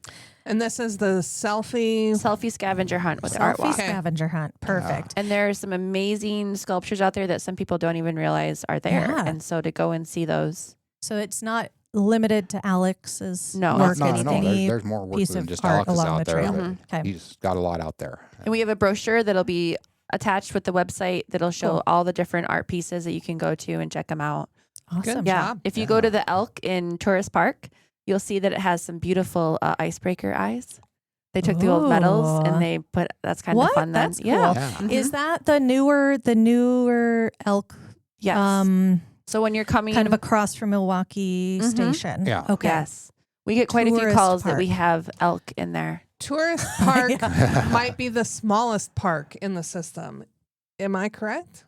And this is the selfie. Selfie Scavenger Hunt with the art Selfie walk. scavenger hunt. Perfect. And there are some amazing sculptures out there that some people don't even realize are there. Yeah. And so to go and see those. So it's not limited to Alex's No, work. No, Any there's more work piece than of just art Alex is along out the there. trail. but Okay. He's got a lot out there. And we have a brochure that'll be attached with the website that'll show Cool. all the different art pieces that you can go to and check them out. Awesome. Good Yeah. job. If you go to the Elk in Tourist Park, you'll see that it has some beautiful icebreaker eyes. They took the old medals Ooh. and they put, that's kind What? of fun then. That's Yeah. cool. Yeah. Is that the newer elk? Yes. So when you're coming, Kind of across from Milwaukee Mhm. Station. Yeah. Okay. yes, we get quite a few Tourist calls that park. we have elk in there. Tourist Park might be the smallest park in the system. Am I correct?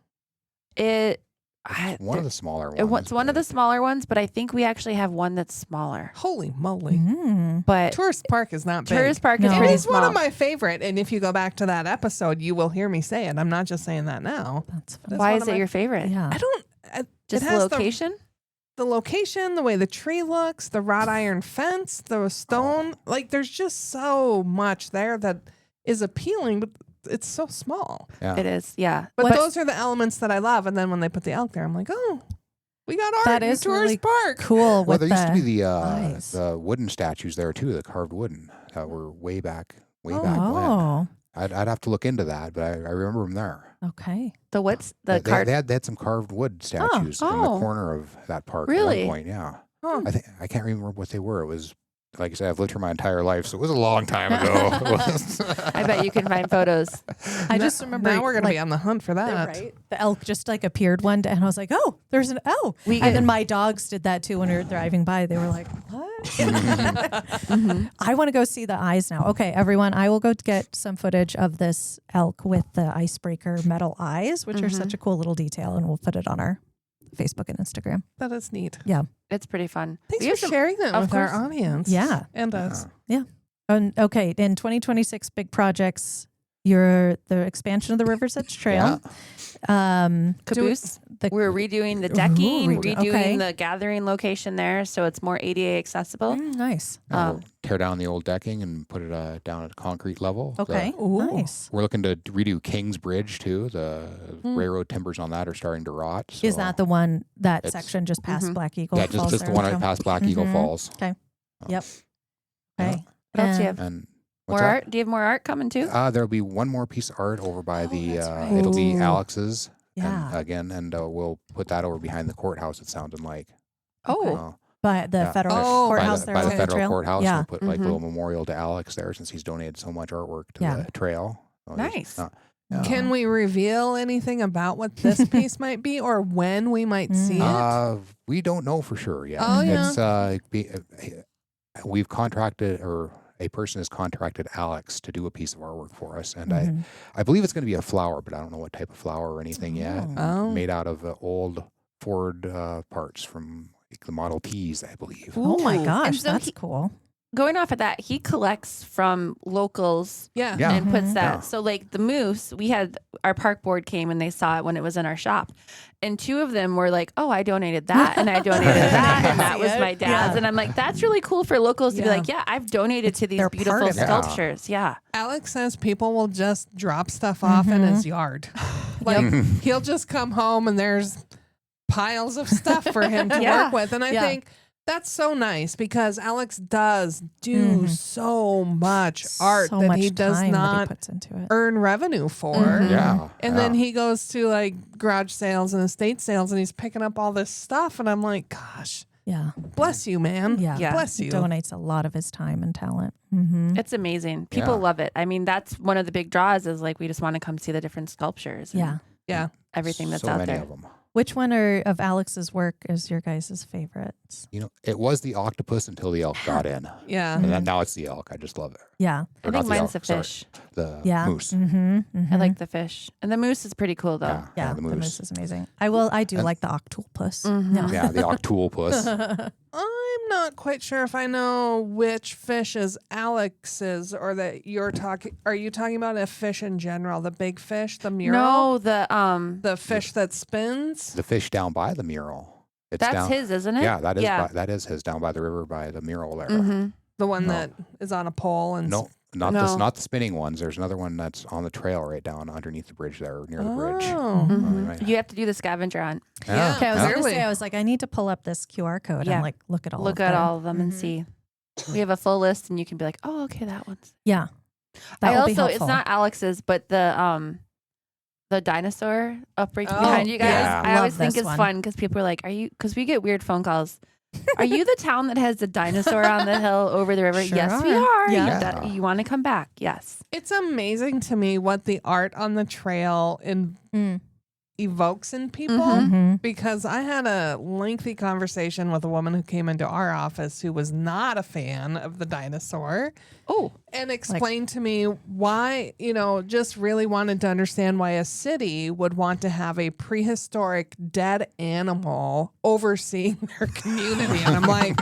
One of the smaller It's ones. one of but- the smaller ones, but I think we actually have one that's smaller. Holy moly. Mm. But Tourist Park is not big. Tourist Park No. is It pretty is small. one of my favorite. And if you go back to that episode, you will hear me say it. I'm not just saying that now. That's fun. That's Why one is of it my- your favorite? Yeah. I don't. Just it the has location? The location, the way the tree looks, the wrought iron fence, the stone. Like, there's just so much there that is appealing, but it's so small. Yeah. It is, yeah. But What's- those are the elements that I love. And then when they put the elk there, I'm like, oh, we got art That in is Tourist really Park. Cool. Well, With there used to be eyes. the wooden statues there too, the carved wooden that were way back when. Oh, I'd have to look into that, but I remember them there. okay. The what's the They card? had some carved wood statues in the Oh. corner of that park Really? at one point. Yeah, Huh. I can't remember what they were. It was like I said, I've lived here my entire life, so it was a long time ago. I bet you can find photos. I just remember Now we're going to like, be on the hunt for that. right. The elk just like appeared one day, and I was like, "Oh, there's an elk." We And then my dogs did that too when we were driving by. They were like, "What?" Mm-hmm. I want to go see the eyes now. Okay, everyone, I will go get some footage of this elk with the icebreaker metal eyes, which are Mhm. such a cool little detail, and we'll put it on our Facebook and Instagram. That is neat. It's pretty fun. Thanks We for have some- sharing that of with our course. audience. Yeah. And us. And okay, in 2026 big projects, the expansion of the River's Edge Trail. Caboose. The, We're redoing the decking, Ooh, redoing okay. the gathering location there, so it's more ADA accessible. Nice. We'll tear down the old decking and put it down at a concrete level. Okay. Ooh. Nice. We're looking to redo King's Bridge too. The railroad timbers on that are starting to rot. So Is that the one that It's- section just past Mhm. Black Eagle? yeah, Falls just the there? one right past Black Eagle Mhm. Falls. Okay. Yep. Yeah. Okay. What else do you have? And More what's that? art? Do you have more art coming too? There'll be one more piece of art over by the. that's right. It'll be Ooh. Alex's. Yeah. And again, and we'll put that over behind the courthouse. It sounded like. Oh, Uh, But the Yeah. federal Oh, courthouse by there the along the federal trail. courthouse. Yeah. We'll put like a Mhm. little memorial to Alex there since he's donated so much artwork to Yeah. the trail. So he's- Nice. yeah. Can we reveal anything about what this piece might be or when we might see it? We don't know for sure yet. Oh, yeah. It's we've contracted or a person has contracted Alex to do a piece of artwork for us, and I believe it's going to be a flower, but I don't know what type of flower or anything yet. Oh. Made out of old Ford parts from the Model Ts, I believe. Oh my Ooh. gosh, And so that's cool. Going off of that, he collects from locals Yeah. Yeah. and puts that. Yeah. So like the moose, we had our park board came and they saw it when it was in our shop. And 2 of them were like, oh, I donated that and I donated that and that was my dad's. Yeah. And I'm like, that's really cool for locals to be Yeah. like, yeah, I've donated to these they're beautiful part of it. sculptures. Yeah. Alex says people will just drop stuff off in his yard. Like he'll just come home and there's piles of stuff for him to Yeah. work with. And I Yeah. think that's so nice because Alex does do so much art So that much he does time that he not puts into it. earn revenue for. Yeah. And then he goes to like garage sales and estate sales and he's picking up all this stuff. And I'm like, gosh, Yeah. bless you, man. Yeah. Yeah. Bless He you. donates a lot of his time and talent. Mm-hmm. It's amazing. People Yeah. love it. I mean, that's one of the big draws is like, we just want to come see the different sculptures and Yeah. Yeah. everything that's so out many there. of them. Which one of Alex's work is your guys' favorites? You know, it was the octopus until the elk got in, Yeah. and then now it's the elk. I just love it. Yeah. I Or think not mine's the elk, sorry, fish. the Yeah. moose. Mm-hmm. I like the fish. And the moose is pretty cool though. Yeah, Yeah, the moose. is amazing. I do And- like the octopus. Mhm. Yeah. Yeah, the octopus. I'm not quite sure if I know which fish is Alex's or that you're talking. Are you talking about a fish in general? The big fish, the mural? No, The fish that spins? The fish down by the mural. It's that's down, his, isn't it? Yeah, that is Yeah. that is his down by the river by the mural there. Mm-hmm. The one No. that is on a pole and No, not No. this, not the spinning ones. There's another one that's on the trail right down underneath the bridge there, near the bridge. Oh. Right. You have to do the scavenger hunt. Yeah. Okay, I was going to Clearly. say, I was like, I need to pull up this QR code Yeah. and like look at all Look of at them. all of them and see. We have a full list and you can be like, oh, okay, that one's. Yeah. That I will be also, it's helpful. not Alex's, but the dinosaur outbreak Oh, behind you guys. yeah. I always Love think this it's one. fun because people are like, are you, because we get weird phone calls. Are you the town that has the dinosaur on the hill over the river? Sure Yes, we are. are. Yeah. You want to come back? Yes. It's amazing to me what the art on the trail evokes in people. Mhm. Because I had a lengthy conversation with a woman who came into our office who was not a fan of the dinosaur Oh, and explained to me why, just really wanted to understand why a city would want to have a prehistoric dead animal overseeing their community. And I'm like,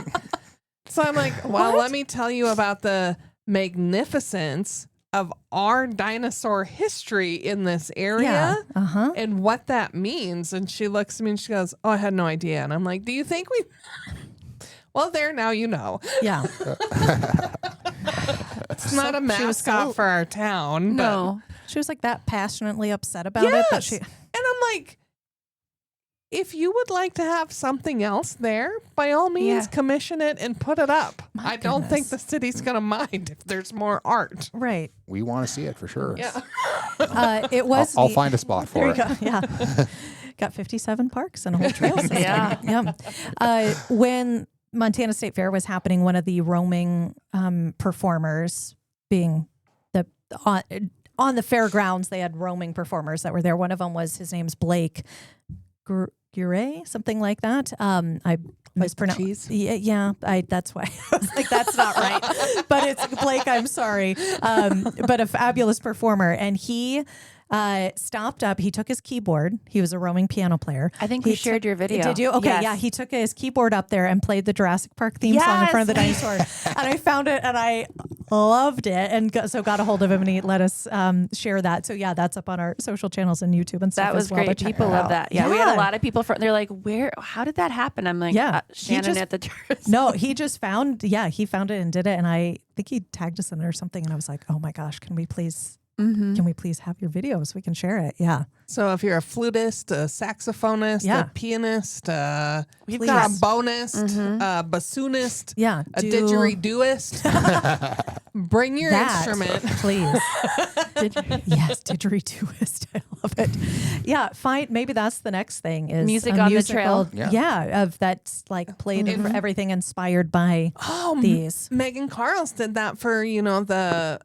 well, let me tell you about the magnificence of our dinosaur history in this area. Yeah. Uh-huh. And what that means. And she looks at me and she goes, oh, I had no idea. And I'm like, do you think we... Well, there, now you know. Yeah. It's not a she was mascot so- for our town. but- no. She was like that passionately upset about it. That she, And I'm like, if you would like to have something else there, by all means, Yeah. commission it and put it up. My I don't think goodness. the city's going to mind if there's more art. right. We want to see it for sure. Yeah. It was. I'll the- find a spot There for you it. go. Yeah. Got 57 parks and a whole trail system. Yeah. When Montana State Fair was happening, one of the roaming performers, being the on the fairgrounds, they had roaming performers that were there. One of them was, his name's Blake Gure, something like that. I mispronounced. cheese? Yeah. That's why I was like, that's not right. But it's Blake. I'm sorry. But a fabulous performer, and he stopped up. He took his keyboard. He was a roaming piano player. I think He we shared took- your video. Did you? Okay, Yes. yeah. He took his keyboard up there and played the Jurassic Park theme song in front of the dinosaur. And I found it and I loved it, and so got a hold of him and he let us share that. So yeah, that's up on our social channels and YouTube and stuff. That was as well, great. but check People that love out. that. Yeah, we had a lot of people from. They're like, how did that happen? I'm like, Yeah. He Shannon just- at the tourist. No, he just found. Yeah, he found it and did it, and I think he tagged us in it or something. And I was like, oh my gosh, can we please have your video so we can share it? Yeah. So if you're a flutist, a saxophonist, Yeah. a pianist, We've Please. got trombonist, a bassoonist, Yeah. a didgeridooist, bring your that, instrument. please. Yes, didgeridooist. I love it. Yeah, maybe that's the next thing is Music a on the musical- trail. Yeah, of that's like played for everything inspired by Oh, these. Megan Carls did that for, the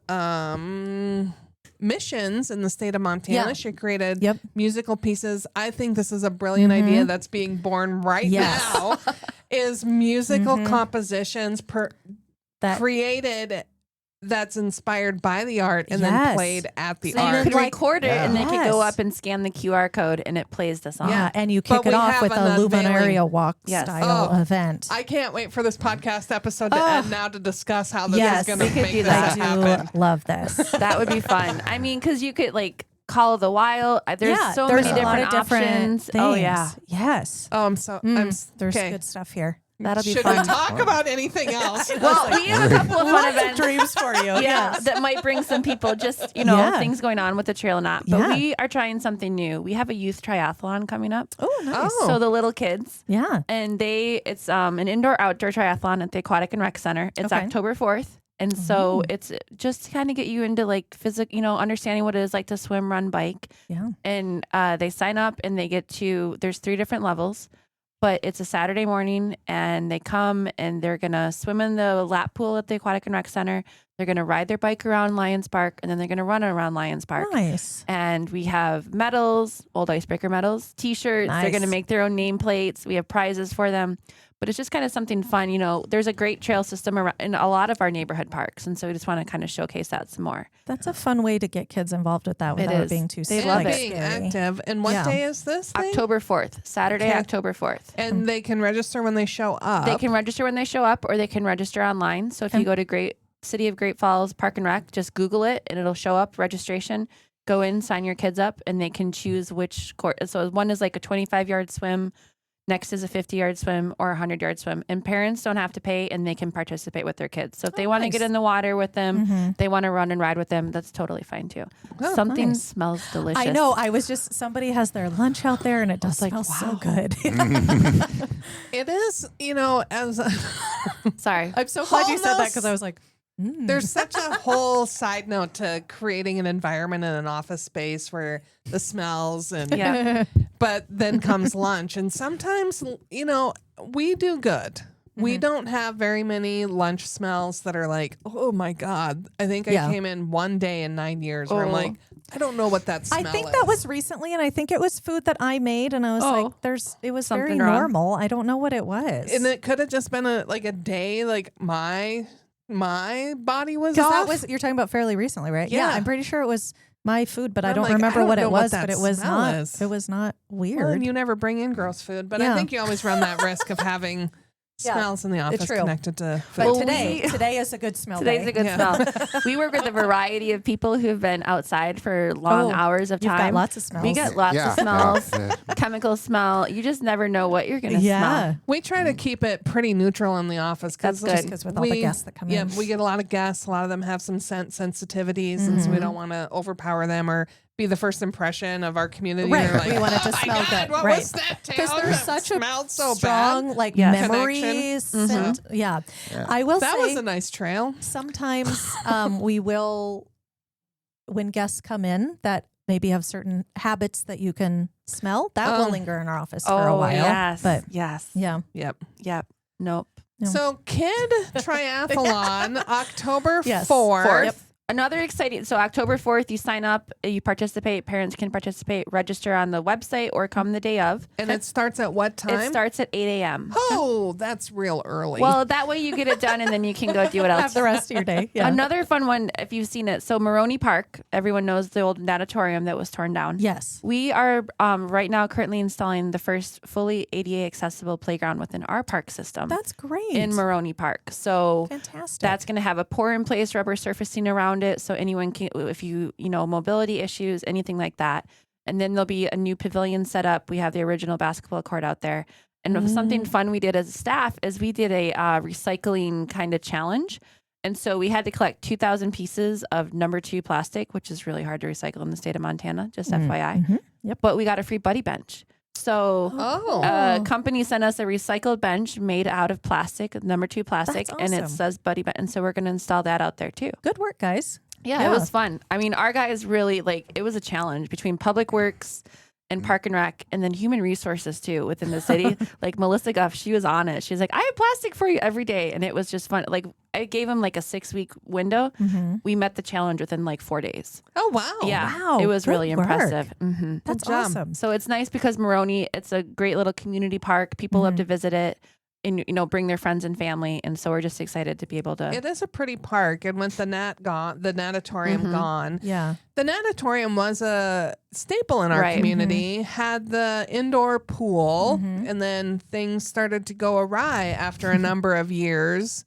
missions in the state of Montana. Yeah. She created Yep. musical pieces. I think this is a brilliant idea that's being born right Yes. now is musical compositions That created that's inspired by the art and Yes. then played at the So art. you could Like- record it and they could go Yes. up and scan the QR code and it plays the song. Yeah, and you But kick it we off have with an a unveiling. Luminaria walk Yes. style Oh, event. I can't wait for this podcast episode to Oh. end now to discuss how this Yes, is going we to could make do this that. I do happen. love this. That would be fun. I mean, because you could like Call of the Wild. There's yeah, so there's many a lot different of different options. things. Oh yeah, Yes. Oh, I'm so. There's okay. good stuff here. that'll be Should fun. we talk about anything else? Well, we have a couple of fun Lots of events. dreams for you. Yeah, Yes. that might bring some people just, Yeah. things going on with the trail not. But Yeah. we are trying something new. We have a youth triathlon coming up. Oh, nice. Oh. So the little kids, Yeah. and it's an indoor outdoor triathlon at the Aquatic and Rec Center. It's Okay. October 4th. And so it's just to kind of get you into like understanding what it is like to swim, run, bike. Yeah. And they sign up and they there's 3 different levels, but it's a Saturday morning and they come and they're going to swim in the lap pool at the Aquatic and Rec Center. They're going to ride their bike around Lions Park and then they're going to run around Lions Park. Nice. And we have medals, old icebreaker medals, t-shirts. They're going to Nice. make their own nameplates. We have prizes for them. But it's just kind of something fun. There's a great trail system around in a lot of our neighborhood parks. And so we just want to kind of showcase that some more. That's a fun way to get kids involved with that without is. being too They And love it. being scary. active. And what Yeah. day is this thing? October 4th, Saturday, Okay. October 4th. And they can register when they show up. They can register when they show up or they can register online. So if you go to City of Great Falls Park and Rec, just Google it and it'll show up registration. Go in, sign your kids up, and they can choose which court. So one is like a 25-yard swim. Next is a 50-yard swim or a 100-yard swim. And parents don't have to pay and they can participate with their kids. So if they want to nice. get in the water with them, they want to run and ride with them, that's totally fine too. Oh, Something nice. smells delicious. I know. Somebody has their lunch out there and it does like, smell so wow. good. It is, as I'm so glad you said that because I was like, there's such a whole side note to creating an environment in an office space where the smells and Yeah. but then comes lunch and sometimes we do good. We don't have very many lunch smells that are like, oh my God. I think Yeah. I came in one day in 9 years where I'm Oh. like, I don't know what that smell I think is. that was recently, and I think it was food that I made, and I was Oh. like, it was Something very wrong. normal. I don't know what it was. and it could have just been a day like my body was Because off. you're talking about fairly recently, right? Yeah. I'm pretty sure it was my food, but I I'm don't like, remember I don't what know it what was, that but it was smell not, is. it was not Well, weird. and you never bring in gross food, but I Yeah. think you always run that risk of having Yeah. smells in the office true. connected to food. but Well, today is a good smell Today's day. a good Yeah. smell. We work with a variety of people who have been outside for long Oh, hours of You've time. got lots of smells. We get lots Yeah, of smells, yeah. chemical smell. You just never know what you're going to yeah. smell. We try to keep it pretty neutral in the office That's because good. Because with all the guests that come in. we get a lot of guests. A lot of them have some scent sensitivities, and so we don't want to overpower them or be the first impression of our community. Right. They're like, We want it to "Oh my smell God, good." What Right. was that? Because Taylor? there's That such a smelled so strong bad. like Yes. memories. Connection. Yeah. I will That say was a nice trail. sometimes we will, when guests come in that maybe have certain habits that you can smell, that will linger in our office for a while. yes. But yes. yeah. Yep. Yep. Nope. No. So, Kid Triathlon, October Yes. 4th. Yep. Another exciting, so October 4th, you sign up, you participate, parents can participate, register on the website or come the day of. And it starts at what time? It starts at 8 a.m. Oh, that's real early. Well, that way you get it done and then you can go do what else. Have the rest of your day. Yeah. Another fun one, if you've seen it. So Maroney Park, everyone knows the old natatorium that was torn down. Yes. We are right now currently installing the first fully ADA accessible playground within our park system That's great. in Maroney Park. So Fantastic. that's going to have a pour in place rubber surfacing around it. So anyone can, if mobility issues, anything like that. And then there'll be a new pavilion set up. We have the original basketball court out there. And something fun we did as a staff is we did a recycling kind of challenge. And so we had to collect 2,000 pieces of number 2 plastic, which is really hard to recycle in the state of Montana, just FYI. Mhm. Yep. But we got a free buddy bench. So a company sent us a recycled bench made out of plastic, number 2 plastic, That's and it awesome. says buddy bench. And so we're going to install that out there too. Good work, guys. Yeah, it was fun. I mean, our guys really it was a challenge between Public Works and Park and Rec and then human resources too within the city. Like Melissa Guff, she was on it. She was like, I have plastic for you every day. And it was just fun. Like I gave them like a 6-week window. We met the challenge within like 4 days. Oh, wow. Yeah. wow. It was Good really work. impressive. hmm That's job. awesome. So it's nice because Maroney, it's a great little community park. People love to visit it. and bring their friends and family. And so we're just excited to be able to. It is a pretty park, and with the natatorium gone, Yeah. the natatorium was a staple in our Right. community. Had the indoor pool, and then things started to go awry after a number of years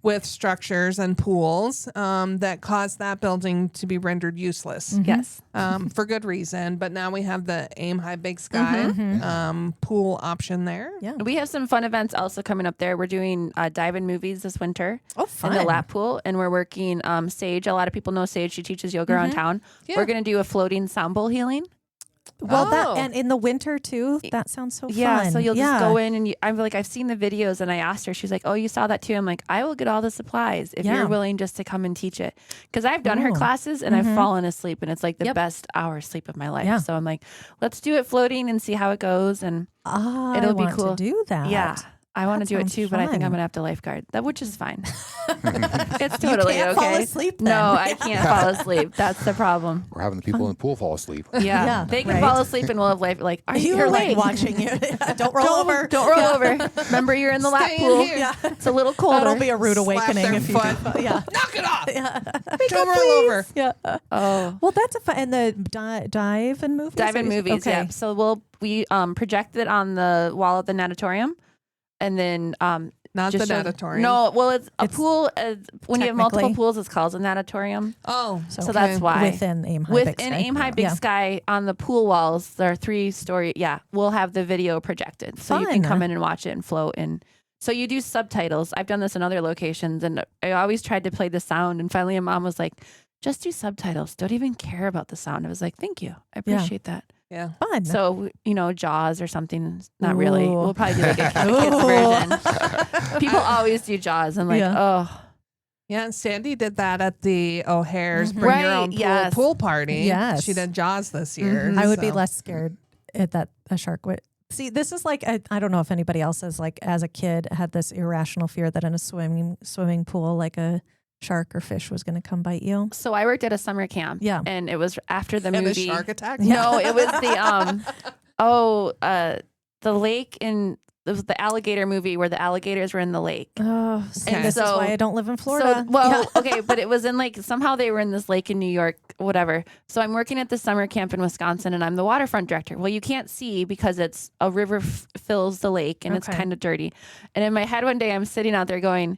with structures and pools that caused that building to be rendered useless. Yes. For good reason. But now we have the Aim High Big Sky pool option there. Yeah. We have some fun events also coming up there. We're doing dive-in movies this winter Oh, in fun. the lap pool, and we're working Sage. A lot of people know Sage. She teaches yoga around town. Yeah. We're going to do a floating sound bowl healing. Well, Oh. that and in the winter too. That sounds so Yeah, fun. so you'll just go in and I'm like, I've seen the videos, and I asked her, she's like, oh, you saw that too? I'm like, I will get all the supplies if Yeah. you're willing just to come and teach it. Because I've done her Ooh. classes and I've fallen asleep, and it's like the Yep. best hour of sleep of my life. Yeah. So I'm like, let's do it floating and see how it goes. And Ah, It'll I be want cool. to do that. yeah, I want to That do it sounds too, but I think I'm fun. going to have to lifeguard, which is fine. It's totally can't okay. fall asleep then. No, I can't fall asleep. That's the problem. We're having the people in the pool fall asleep. Yeah, Yeah, they can right. fall asleep and we'll have life. Like, are you You're awake? like watching you. Don't roll over. Don't roll over. Remember, you're in the lap Stay in pool. here. Yeah. It's a little colder. That'll be a rude Slap awakening their if you foot. do. Yeah. Knock it off. Yeah. Don't roll over. Yeah. Oh, Well, that's a fun. And the dive and movies. dive-in movies. Okay. Yeah. So we projected it on the wall of the natatorium, and then Not the just showed- natatorium. No, well, it's a It's pool. When you have multiple technically- pools, it's called a natatorium. Oh, So that's why. Within Aim High Big Within Sky. Aim High Big Yeah. Sky, on the pool walls, there are 3-story. Yeah, we'll have the video projected, so you can Fun. come in and watch it and float. And so you do subtitles. I've done this in other locations, and I always tried to play the sound. And finally, a mom was like, "Just do subtitles. Don't even care about the sound." I was like, "Thank you. I Yeah. appreciate that." yeah. Fun. So Jaws or something. Not really. Ooh. We'll probably do like a kids Ooh. version. People always do Jaws. I'm like, Yeah. oh. Yeah, and Sandy did that at the O'Hare's Bring Your Right, Own yes. pool party. Yes. She did Jaws this year. I would be so. less scared at that a shark would. See, this is like I don't know if anybody else has like as a kid had this irrational fear that in a swimming pool like a shark or fish was going to come bite you. So I worked at a summer camp. Yeah. And it was after the And a movie. shark attack. No, it was the lake in it was the alligator movie where the alligators were in the lake. Oh, Okay. and this is So- why I don't live in Florida. So, well, Yeah. okay, but it was in like somehow they were in this lake in New York, whatever. So I'm working at the summer camp in Wisconsin, and I'm the waterfront director. Well, you can't see because it's a river fills the lake, and it's Okay. kind of dirty. And in my head one day, I'm sitting out there going,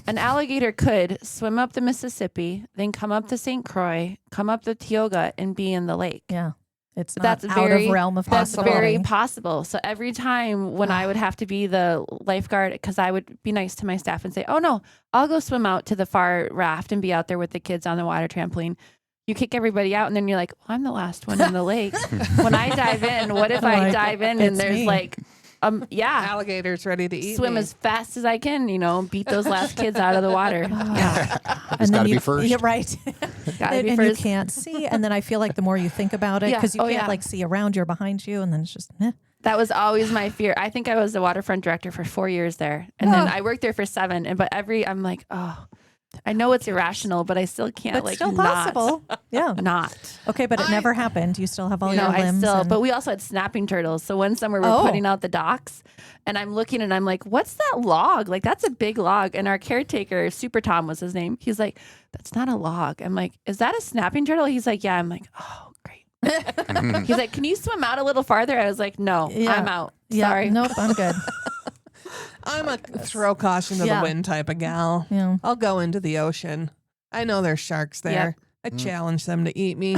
an alligator could swim up the Mississippi, then come up the St. Croix, come up the Tioga, and be in the lake. Yeah. It's not That's out very- of realm of That's possibility. very possible. So every time when I would have to be the lifeguard, because I would be nice to my staff and say, "Oh no, I'll go swim out to the far raft and be out there with the kids on the water trampoline." You kick everybody out, and then you're like, well, "I'm the last one in the lake." When I dive in, what if I Like, dive in and it's there's me. like, Alligators ready to eat swim me. as fast as I can, beat those last kids out of the water. Yeah, It's got to you, be first. Yeah, right. gotta be and first. you can't see. And then I feel like the more you think about it, Yeah. because you Oh, can't yeah. like see around you or behind you, and then it's just That was always my fear. I think I was the waterfront director for 4 years there. And then I worked there for 7. But I'm like, oh, I know it's irrational, but I still can't but still not. possible. Yeah. Not. Okay, but it never happened. You still have all No, your limbs. but we also had snapping turtles. So one summer we were Oh. putting out the docks, and I'm looking and I'm like, what's that log? Like, that's a big log. And our caretaker, Super Tom was his name. He's like, that's not a log. I'm like, is that a snapping turtle? He's like, yeah. I'm like, oh, great. He's like, can you swim out a little farther? I was like, no, Yeah. I'm out. Yeah, Sorry. Nope, I'm good. I'm a throw caution to Yeah. the wind type of gal. Yeah. I'll go into the ocean. I know there's sharks there. I challenge them to eat me.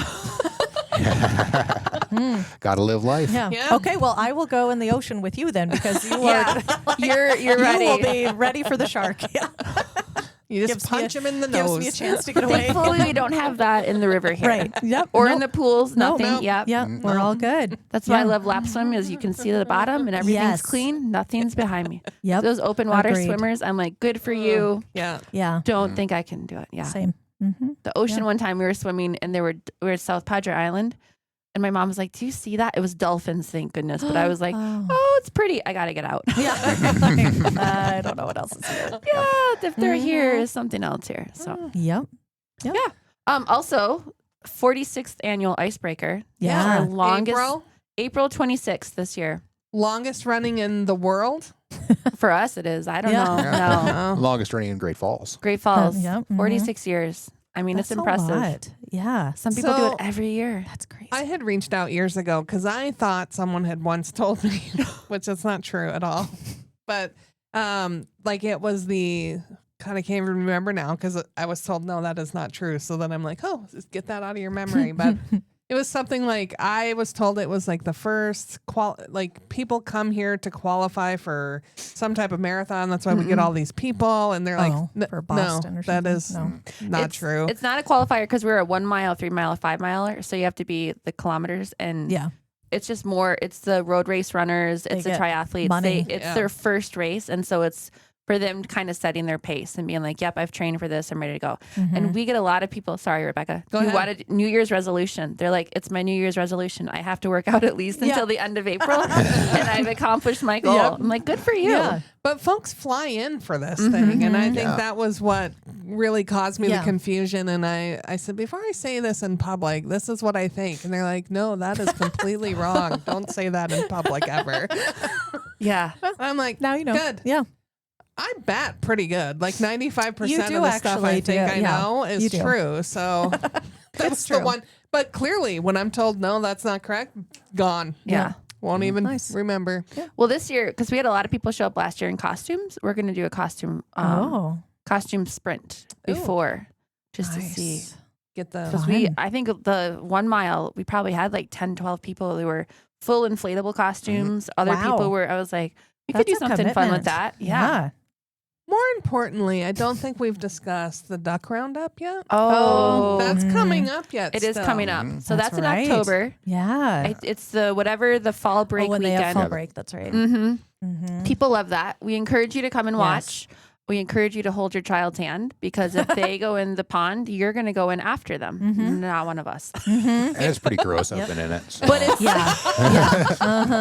Got to live life. Yeah. Yeah. Okay, well, I will go in the ocean with you then because you Yeah. are You're ready. You will be ready for the shark. Yeah. You just Gives me punch him in the Gives nose. me a chance to get away. Thankfully, we don't have that in the river here. Right. Yep. Or Nope. in the pools, Nope. nothing. Nope. Yep. Yeah, we're all good. That's why I Yeah. love lap swim is you can see the bottom and everything's Yes. clean. Nothing's behind me. Yep. Those open water Agreed. swimmers, I'm like, good for you. Yeah. Yeah. Don't think I can do it. Yeah. Same. Mm-hmm. The ocean Yeah. one time we were swimming and we were at South Padre Island. And my mom was like, do you see that? It was dolphins, thank goodness. But I was like, oh, it's pretty. I got to get out. Yeah. I don't know what else is here. Yeah. If they're here, is something else here. So, Yep. also, 46th annual Icebreaker. Yeah. Our longest. April, April 26th this year. longest running in the world. For us, it is. I don't Yeah. know. Yeah. No. Longest running in Great Falls. Great Falls, Yep, mhm. 46 years. I mean, That's it's a impressive. lot. Yeah. Some people do So- it every year. That's crazy. I had reached out years ago because I thought someone had once told me, which is not true at all. But like it was the kind of can't even remember now because I was told no, that is not true. So then I'm like, oh, just get that out of your memory. But it was something like I was told it was like the first like people come here to qualify for some type of marathon. That's why we get all these people, and they're like, for Boston no, or that something? is No. not true. It's not a qualifier because we're a 1 mile, 3 mile, 5 miler. So you have to be the kilometers, and Yeah. it's just more. It's the road race runners. It's the get triathletes. money. It's their first race, and so it's for them kind of setting their pace and being like, "Yep, I've trained for this. I'm ready to go." And we get a lot of people. Sorry, Rebecca. Go who ahead. wanted New Year's resolution. They're like, "It's my New Year's resolution. I have to work out at least until the end of April, and I've accomplished my goal." Yep. I'm like, "Good for you." Yeah. But folks fly in for this thing. And I think that was what really caused me Yeah. the confusion. And I said, before I say this in public, this is what I think. And they're like, no, that is completely wrong. Don't say that in public ever. Yeah. I'm like, Now you know. good. Yeah. I bat pretty good. Like 95% You of do the stuff I actually think do. I Yeah, know you is do. true. So that's the true. one. But clearly, when I'm told, no, that's not correct, gone. Yeah. Won't even Nice. remember. Well, this year, because we had a lot of people show up last year in costumes, we're going to do a costume sprint Ooh. before, just to see. Nice. Get the. Fun. I think the 1 mile, we probably had like 10, 12 people who were full inflatable costumes. Other Wow. people were, I was like, we That's could do a something fun with commitment. that. Yeah. More importantly, I don't think we've discussed the duck roundup yet. Oh, That's coming up yet. it is still. coming up. So That's that's in right. October. Yeah. It's the whatever the fall break when they weekend. have fall break. That's right. hmm Mm-hmm. People love that. We encourage you to come and Yes. watch. We encourage you to hold your child's hand because if they go in the pond, you're going to go in after them, not one of us. And it's pretty gross up in it. So. But it's Yeah.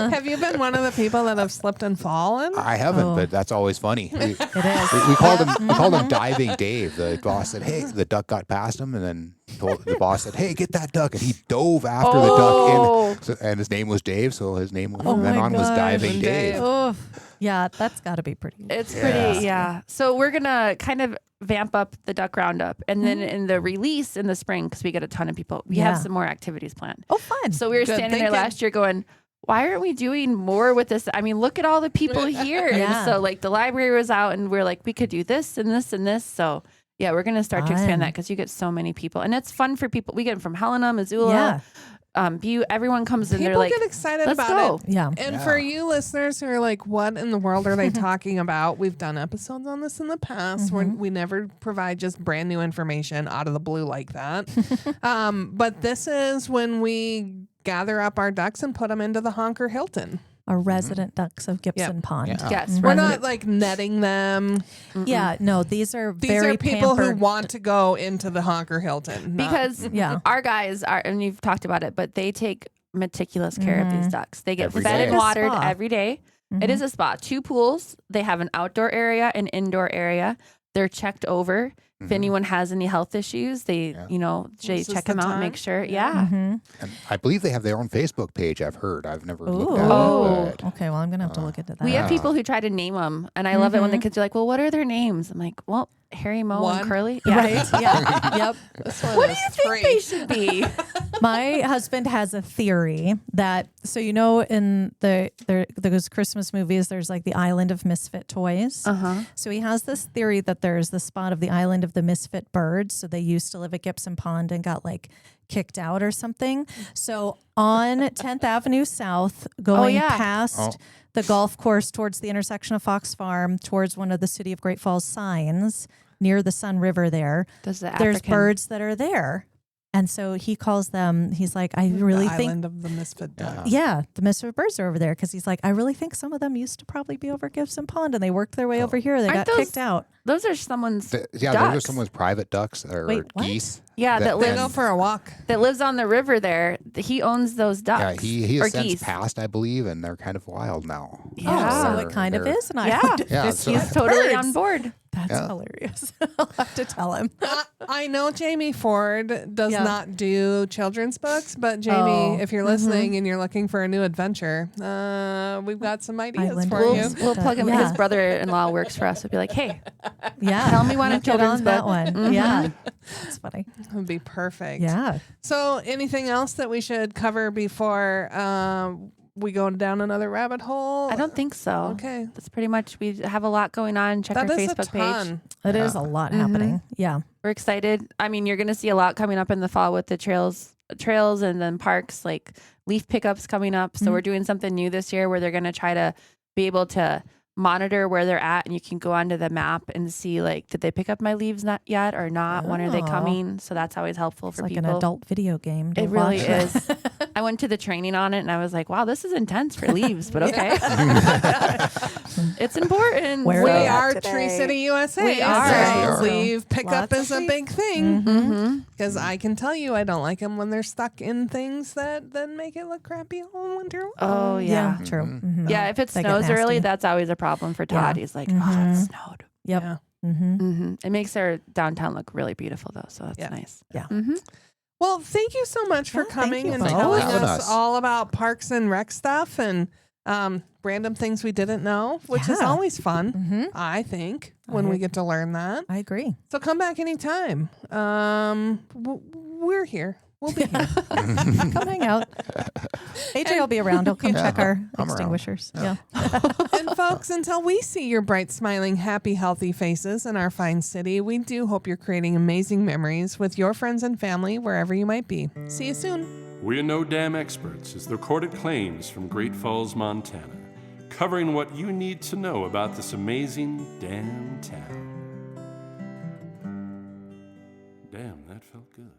Have you been one of the people that have slipped and fallen? I haven't, Oh. but that's always funny. It is. We called him Diving Dave. The boss said, "Hey," the duck got past him, and then the boss said, "Hey, get that duck," and he dove after the duck in. So, and his name was Dave, so his name from then my on was gosh. Diving Dave. Oh, yeah. That's got to be pretty. It's pretty, yeah. So we're going to kind of vamp up the duck roundup. And then in the release in the spring, because we get a ton of people, we have Yeah. some more activities planned. Oh, fun. So we were Good standing there thinking. last year going, why aren't we doing more with this? I mean, look at all the people here. Yeah. And so like the library was out and we're like, we could do this and this and this. So yeah, we're going to start to expand Fun. that because you get so many people. And it's fun for people. We get them from Helena, Missoula, Yeah. Butte. Everyone comes in. They're People like, get excited let's about go. it. Yeah. And Yeah. for you listeners who are like, what in the world are they talking about? We've done episodes on this in the past where we never provide just brand new information out of the blue like that. But this is when we gather up our ducks and put them into the Honker Hilton. Our resident ducks of Gibson Pond. Yeah. Yes. We're resident- not like netting them. Yeah, no, these are These very are people who pampered. want to go into the Honker Hilton. not- because Yeah. our guys are, and you've talked about it, but they take meticulous care of these ducks. They get Every fed day. and watered Spa. every day. It is a spa. 2 pools. They have an outdoor area, an indoor area. They're checked over. If anyone has any health issues, they, Yeah. you know, they This is check the them out and time. make sure. Yeah. And I believe they have their own Facebook page. I've heard. I've never looked Ooh. at Oh. it. But Okay, well, I'm going to have to look into that. We have Yeah. people who try to name them, and I love it when the kids are like, "Well, what are their names?" I'm like, "Well, Harry, Mo, One. and Curly." Yeah. Right? Yeah. Yep. This one What do is you think 3. they should be? My husband has a theory that, so you know, in those Christmas movies, there's like the Island of Misfit Toys. Uh-huh. So he has this theory that there's the spot of the Island of the Misfit Birds. So they used to live at Gibson Pond and got like kicked out or something. So on 10th Avenue South, going yeah. past the golf course towards the intersection of Fox Farm, towards one of the City of Great Falls signs near the Sun River there, Does the there's African- birds that are there. And so he calls them, he's like, I really the think, Island of the Misfit Duck. yeah, the Misfit Birds are over there. Because he's like, I really think some of them used to probably be over Gibson Pond and they worked their way over here. They Aren't got those- kicked out. Those are someone's Yeah, ducks. those are someone's private ducks or Wait, what? geese. Yeah, that They lives go for a walk. that lives on the river there. He owns those Yeah, ducks. he or has since geese. passed, I believe, and they're kind of wild now. Yeah. Oh, so They're- it kind of they're- is an Yeah. island of Yeah, misfit so- He's totally birds. on board. That's Yeah. hilarious. I'll have to tell him. I know Jamie Ford does Yeah. not do children's books, but Jamie, Oh, if you're listening and you're looking for a new adventure, we've got some ideas Island for Games. you. We'll plug him. Yeah. His brother-in-law works for us. We'll be like, hey, Yeah. tell me one You of get children's on that book. one. Mhm. Yeah. That's funny. It would be perfect. Yeah. So, anything else that we should cover before we go down another rabbit hole? I don't think so. Okay. That's pretty much, we have a lot going on. Check That our is Facebook a page. ton. It is a lot happening. Yeah. We're excited. I mean, you're going to see a lot coming up in the fall with the trails and then parks, like leaf pickups coming up. So we're doing something new this year where they're going to try to be able to monitor where they're at, and you can go onto the map and see, like, did they pick up my leaves not yet or not? When are they Oh. coming? So that's always helpful It's for like people. an adult video game. To It really watch. is. I went to the training on it and I was like, wow, this is intense for leaves, but okay. It's important. Where We are they at are today? Tree City, USA. We are. So Yes. leave pickup Lots is of a leaves. big thing. Mm-hmm. Because I can tell you, I don't like them when they're stuck in things that then make it look crappy all winter long. Oh, yeah. True. Mhm. Yeah, if it They get snows early, nasty. that's always a problem for Todd. Yeah. He's like, oh, it snowed. Yep. Yeah. Mm-hmm. It makes our downtown look really beautiful, though. So that's Yeah. nice. Yeah. Well, thank you so much for Yeah, thank coming you and both. telling Having us us. all about parks and rec stuff and random things we didn't know, which is Yeah. always fun, Mm-hmm. I think, when we get to learn that. I agree. So come back anytime. We're here. We'll be here. Come hang out. AJ will be around. He'll come check our I'm around. extinguishers. Yeah. And folks, until we see your bright, smiling, happy, healthy faces in our fine city, we do hope you're creating amazing memories with your friends and family wherever you might be. See you soon. We're No Dam Experts is the recorded claims from Great Falls, Montana, covering what you need to know about this amazing damn town. Damn, that felt good.